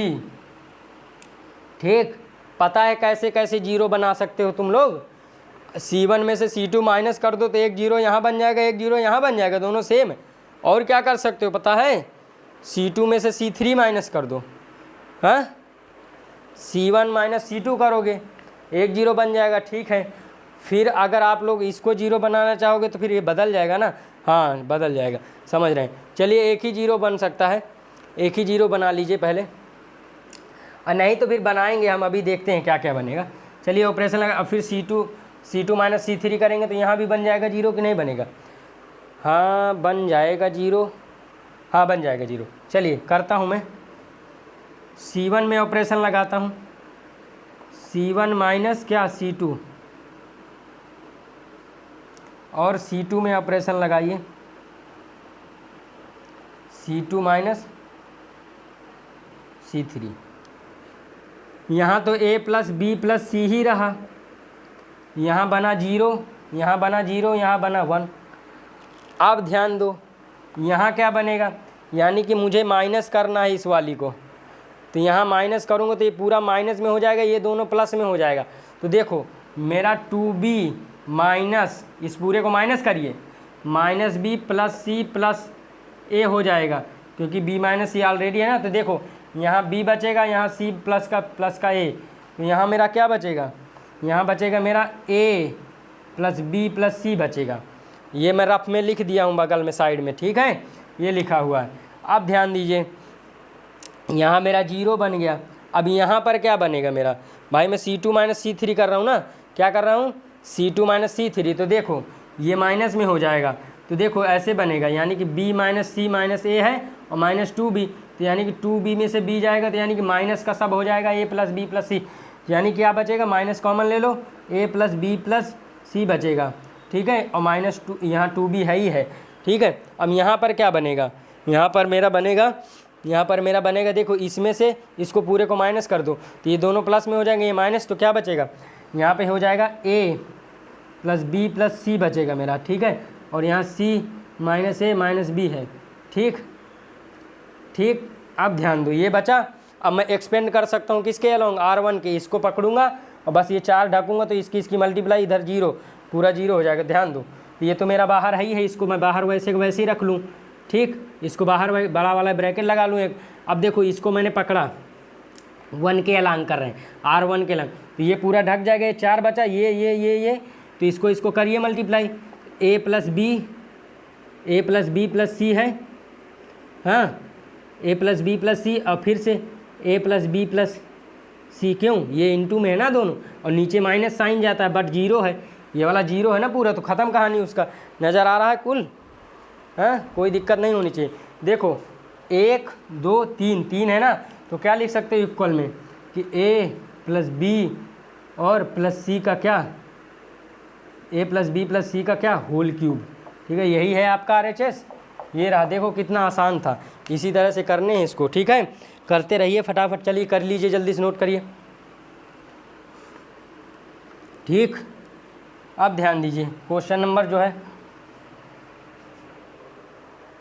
ठीक। पता है कैसे कैसे जीरो बना सकते हो तुम लोग, C1 में से C2 माइनस कर दो तो एक जीरो यहाँ बन जाएगा, एक जीरो यहाँ बन जाएगा, दोनों सेम है। और क्या कर सकते हो पता है, C2 में से C3 माइनस कर दो, हाँ, C1 माइनस C2 करोगे, एक जीरो बन जाएगा, ठीक है। फिर अगर आप लोग इसको जीरो बनाना चाहोगे तो फिर ये बदल जाएगा ना, हाँ बदल जाएगा, समझ रहे हैं। चलिए एक ही जीरो बन सकता है, एक ही जीरो बना लीजिए पहले, और नहीं तो फिर बनाएंगे हम, अभी देखते हैं क्या क्या बनेगा। चलिए ऑपरेशन लगा, अब फिर C2 माइनस C3 करेंगे तो यहाँ भी बन जाएगा जीरो कि नहीं बनेगा, हाँ बन जाएगा जीरो, हाँ बन जाएगा जीरो। चलिए करता हूँ मैं, C1 में ऑपरेशन लगाता हूँ, C1 माइनस क्या C2, और C2 में ऑपरेशन लगाइए, C2 माइनस C3, यहाँ तो a प्लस बी प्लस सी ही रहा, यहाँ बना जीरो, यहाँ बना जीरो, यहाँ बना 1। अब ध्यान दो यहाँ क्या बनेगा, यानी कि मुझे माइनस करना है इस वाली को, तो यहाँ माइनस करूँगा तो ये पूरा माइनस में हो जाएगा, ये दोनों प्लस में हो जाएगा। तो देखो मेरा 2b माइनस, इस पूरे को माइनस करिए, minus B plus C plus A हो जाएगा, क्योंकि बी माइनस सी ऑलरेडी है ना। तो देखो यहाँ बी बचेगा, यहाँ सी प्लस का ए, तो यहाँ मेरा क्या बचेगा, यहाँ बचेगा मेरा ए प्लस बी प्लस सी बचेगा। ये मैं रफ में लिख दिया हूँ बगल में साइड में, ठीक है, ये लिखा हुआ है। अब ध्यान दीजिए, यहाँ मेरा 0 बन गया। अब यहाँ पर क्या बनेगा मेरा, भाई मैं C2 माइनस C3 कर रहा हूँ ना, क्या कर रहा हूँ, C2 माइनस C3। तो देखो ये माइनस में हो जाएगा, तो देखो ऐसे बनेगा, यानी कि B माइनस सी माइनस ए है और माइनस 2B, तो यानी कि 2B में से B जाएगा, तो यानी कि माइनस का सब हो जाएगा A प्लस बी प्लस सी, यानी क्या बचेगा, माइनस कॉमन ले लो, A प्लस बी प्लस सी बचेगा, ठीक है, और माइनस 2, यहाँ 2B है ही है, ठीक है। अब यहाँ पर क्या बनेगा, यहाँ पर मेरा बनेगा, देखो इसमें से इसको पूरे को माइनस कर दो, तो ये दोनों प्लस में हो जाएंगे, ये माइनस, तो क्या बचेगा, यहाँ पे हो जाएगा A प्लस बी प्लस सी बचेगा मेरा, ठीक है, और यहाँ C minus A minus B है, ठीक। अब ध्यान दो, ये बचा। अब मैं एक्सपेंड कर सकता हूँ किसके अलोंग, R1 के, इसको पकड़ूंगा और बस ये 4 ढकूंगा, तो इसकी मल्टीप्लाई, इधर 0, पूरा 0 हो जाएगा। ध्यान दो, ये तो मेरा बाहर है ही है, इसको मैं बाहर वैसे ही रख लूँ, ठीक, इसको बाहर बड़ा वाला ब्रैकेट लगा लूँ एक। अब देखो इसको मैंने पकड़ा, 1 के अलांग कर रहे हैं, R1 के अलांग, तो ये पूरा ढक जाएगा, ये 4 बचा, ये, तो इसको करिए multiply, A plus B plus C है, हाँ, A plus B plus C, और फिर से A plus B plus C, क्यों, ये इनटू में है ना दोनों, और नीचे माइनस साइन जाता है, बट 0 है, ये वाला 0 है ना पूरा, तो ख़त्म कहानी उसका, नज़र आ रहा है कुल, हाँ, कोई दिक्कत नहीं होनी चाहिए। देखो 1 2 3 है ना, तो क्या लिख सकते हो इक्वल में कि A प्लस बी और प्लस सी का क्या, A प्लस बी प्लस सी का क्या, होल क्यूब, ठीक है, यही है आपका RHS। ये रहा, देखो कितना आसान था, इसी तरह से करने हैं इसको, ठीक है, करते रहिए फटाफट, चलिए कर लीजिए, जल्दी से नोट करिए, ठीक। अब ध्यान दीजिए, क्वेश्चन नंबर जो है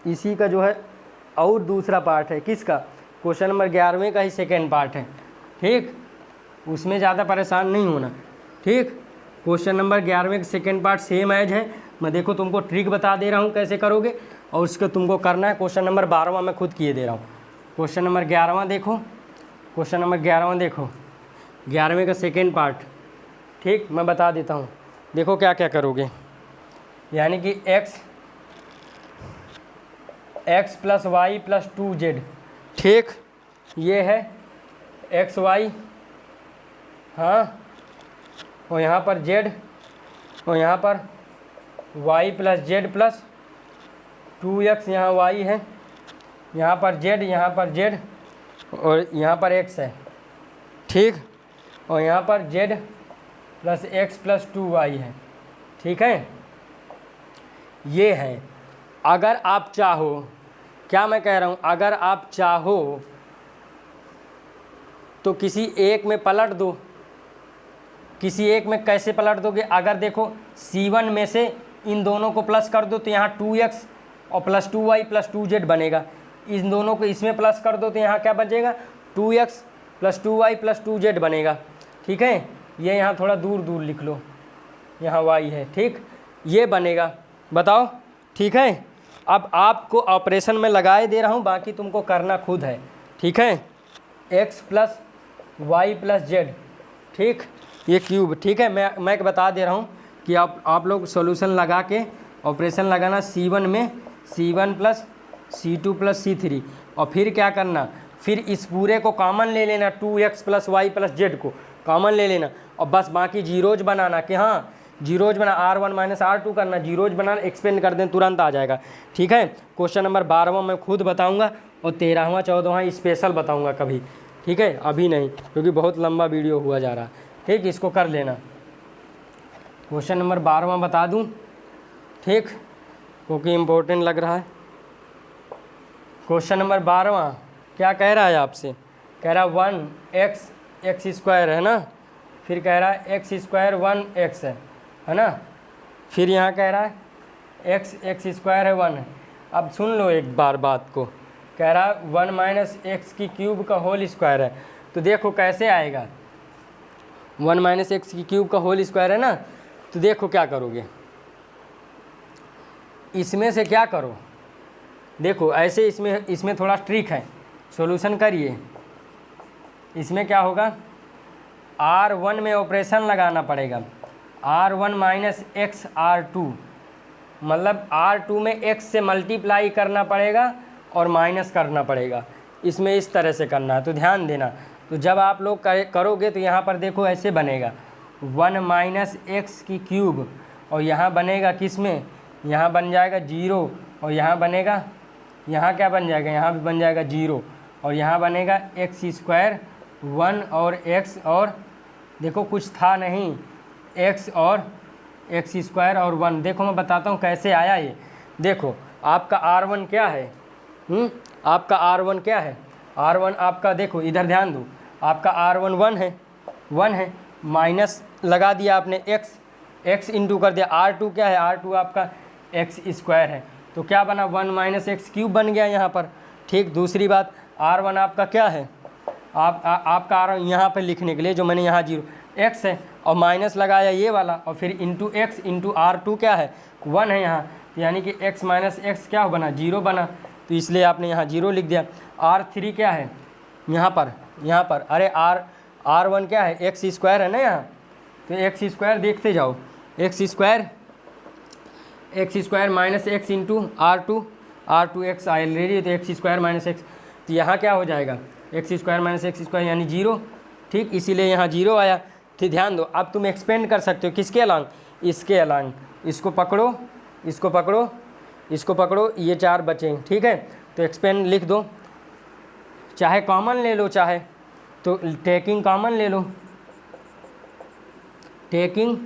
इसी का जो है और दूसरा पार्ट है, किसका, क्वेश्चन नंबर 11वें का ही सेकेंड पार्ट है, ठीक, उसमें ज़्यादा परेशान नहीं होना, ठीक। क्वेश्चन नंबर 11वें का सेकेंड पार्ट सेम एज है, मैं देखो तुमको ट्रिक बता दे रहा हूँ कैसे करोगे, और उसको तुमको करना है। क्वेश्चन नंबर 12वां मैं खुद किए दे रहा हूँ, क्वेश्चन नंबर 11वां देखो, क्वेश्चन नंबर 11वां देखो, 11वें का सेकेंड पार्ट, ठीक, मैं बता देता हूँ, देखो क्या क्या करोगे, यानी कि x plus Y plus 2z, ठीक, ये है एक्स वाई, हाँ, और यहाँ पर z, और यहाँ पर y plus z plus 2x, यहाँ y है, यहाँ पर z, यहाँ पर z, और यहाँ पर x है, ठीक, और यहाँ पर z plus x plus 2y है, ठीक है, ये है। अगर आप चाहो, क्या मैं कह रहा हूँ, अगर आप चाहो तो किसी एक में पलट दो, किसी एक में कैसे पलट दोगे, अगर देखो C1 में से इन दोनों को प्लस कर दो, तो यहाँ 2x और प्लस 2y प्लस 2z बनेगा, इन दोनों को इसमें प्लस कर दो, तो यहाँ क्या बचेगा, 2x plus 2y plus 2z बनेगा, ठीक है, ये यहाँ थोड़ा दूर दूर लिख लो, यहाँ y है, ठीक, ये बनेगा, बताओ, ठीक है। अब आपको ऑपरेशन में लगाए दे रहा हूँ, बाकी तुमको करना खुद है, ठीक है, x plus Y plus Z, ठीक, ये क्यूब, ठीक है, मैं बता दे रहा हूँ कि आप लोग सॉल्यूशन लगा के ऑपरेशन लगाना C1 में, C1 plus C2 plus C3, और फिर क्या करना, फिर इस पूरे को कॉमन ले लेना, 2x plus Y plus Z को कॉमन ले लेना, और बस बाकी जीरोज बनाना, कि हाँ जीरोज बना, R1 माइनस R2 करना, जीरोज बनाना, एक्सपेंड कर दें, तुरंत आ जाएगा, ठीक है। क्वेश्चन नंबर 12वां मैं खुद बताऊंगा, और 13वां 14वां स्पेशल बताऊंगा कभी, ठीक है, अभी नहीं, क्योंकि बहुत लंबा वीडियो हुआ जा रहा है, ठीक, इसको कर लेना। क्वेश्चन नंबर 12वां बता दूं, ठीक, क्योंकि इम्पोर्टेंट लग रहा है। क्वेश्चन नंबर 12वां क्या कह रहा है आपसे, कह रहा है 1x x स्क्वायर है ना, फिर कह रहा है x स्क्वायर 1x है ना, फिर यहाँ कह रहा है x स्क्वायर है 1 है। अब सुन लो एक बार बात को, कह रहा है 1 माइनस एक्स की क्यूब का होल स्क्वायर है, तो देखो कैसे आएगा, 1 माइनस एक्स की क्यूब का होल स्क्वायर है ना, तो देखो क्या करोगे, इसमें से क्या करो, देखो ऐसे इसमें थोड़ा ट्रिक है, सॉल्यूशन करिए। इसमें क्या होगा, R1 में ऑपरेशन लगाना पड़ेगा, R1 माइनस एक्स R2, मतलब R2 में x से मल्टीप्लाई करना पड़ेगा और माइनस करना पड़ेगा। इसमें इस तरह से करना है, तो ध्यान देना। तो जब आप लोग करोगे तो यहाँ पर देखो ऐसे बनेगा 1 माइनस एक्स की क्यूब, और यहाँ बनेगा किस में, यहाँ बन जाएगा 0, और यहाँ बनेगा, यहाँ क्या बन जाएगा, यहाँ भी बन जाएगा 0, और यहाँ बनेगा एक्स स्क्वायर 1 और x, और देखो कुछ था नहीं, x और एक्स स्क्वायर और 1। देखो मैं बताता हूँ कैसे आया ये। देखो आपका R1 क्या है, आपका R1 क्या है, R1 आपका, देखो इधर ध्यान दो, आपका R1 1 है, माइनस लगा दिया आपने x इंटू कर दिया, R2 क्या है, R2 आपका एक्स स्क्वायर है, तो क्या बना 1 माइनस एक्स क्यूब बन गया यहाँ पर। ठीक, दूसरी बात R1 आपका क्या है, आपका R1 यहाँ पर लिखने के लिए जो मैंने यहाँ 0 x है और माइनस लगाया ये वाला, और फिर इंटू एक्स इंटू R2 क्या है 1 है यहाँ, तो यानी कि x माइनस एक्स क्या बना 0 बना, तो इसलिए आपने यहाँ 0 लिख दिया। R3 क्या है यहाँ पर, अरे R1 क्या है, एक्स स्क्वायर है ना यहाँ, तो एक्स स्क्वायर देखते जाओ, x square minus x into R2 x already, तो एक्स स्क्वायर माइनस एक्स, तो यहाँ क्या हो जाएगा X square minus x square यानी 0। ठीक, इसीलिए यहाँ 0 आया। ठीक, ध्यान दो, अब तुम एक्सपेंड कर सकते हो किसके अलांग, इसके अलांग, इसको पकड़ो, इसको पकड़ो, इसको पकड़ो, ये 4 बचे। ठीक है, तो एक्सपेंड लिख दो, चाहे कॉमन ले लो, चाहे तो टेकिंग कॉमन ले लो, टेकिंग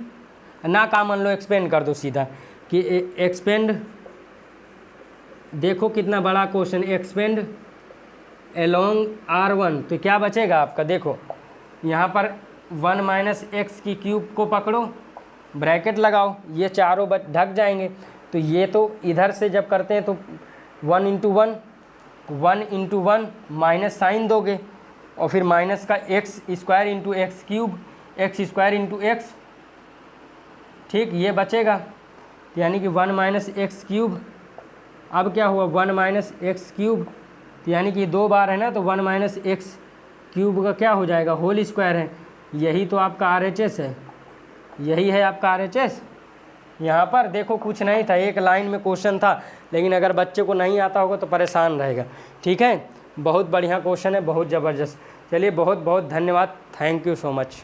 ना कॉमन लो, एक्सपेंड कर दो सीधा कि एक्सपेंड, देखो कितना बड़ा क्वेश्चन, एक्सपेंड एलोंग R1, तो क्या बचेगा आपका, देखो यहाँ पर 1 माइनस एक्स की क्यूब को पकड़ो, ब्रैकेट लगाओ, ये चारों ढक जाएंगे, तो ये तो इधर से जब करते हैं तो 1 इंटू 1 माइनस साइन दोगे, और फिर माइनस का x square into x cube, x square into x. ठीक, ये बचेगा, यानी कि 1 माइनस एक्स क्यूब, अब क्या हुआ 1 माइनस एक्स क्यूब, तो यानी कि 2 बार है ना, तो 1 माइनस एक्स क्यूब का क्या हो जाएगा होल स्क्वायर है, यही तो आपका RHS है, यही है आपका RHS। यहाँ पर देखो कुछ नहीं था, एक लाइन में क्वेश्चन था, लेकिन अगर बच्चे को नहीं आता होगा तो परेशान रहेगा। ठीक है, बहुत बढ़िया क्वेश्चन है, बहुत ज़बरदस्त। चलिए बहुत बहुत धन्यवाद, थैंक यू सो मच।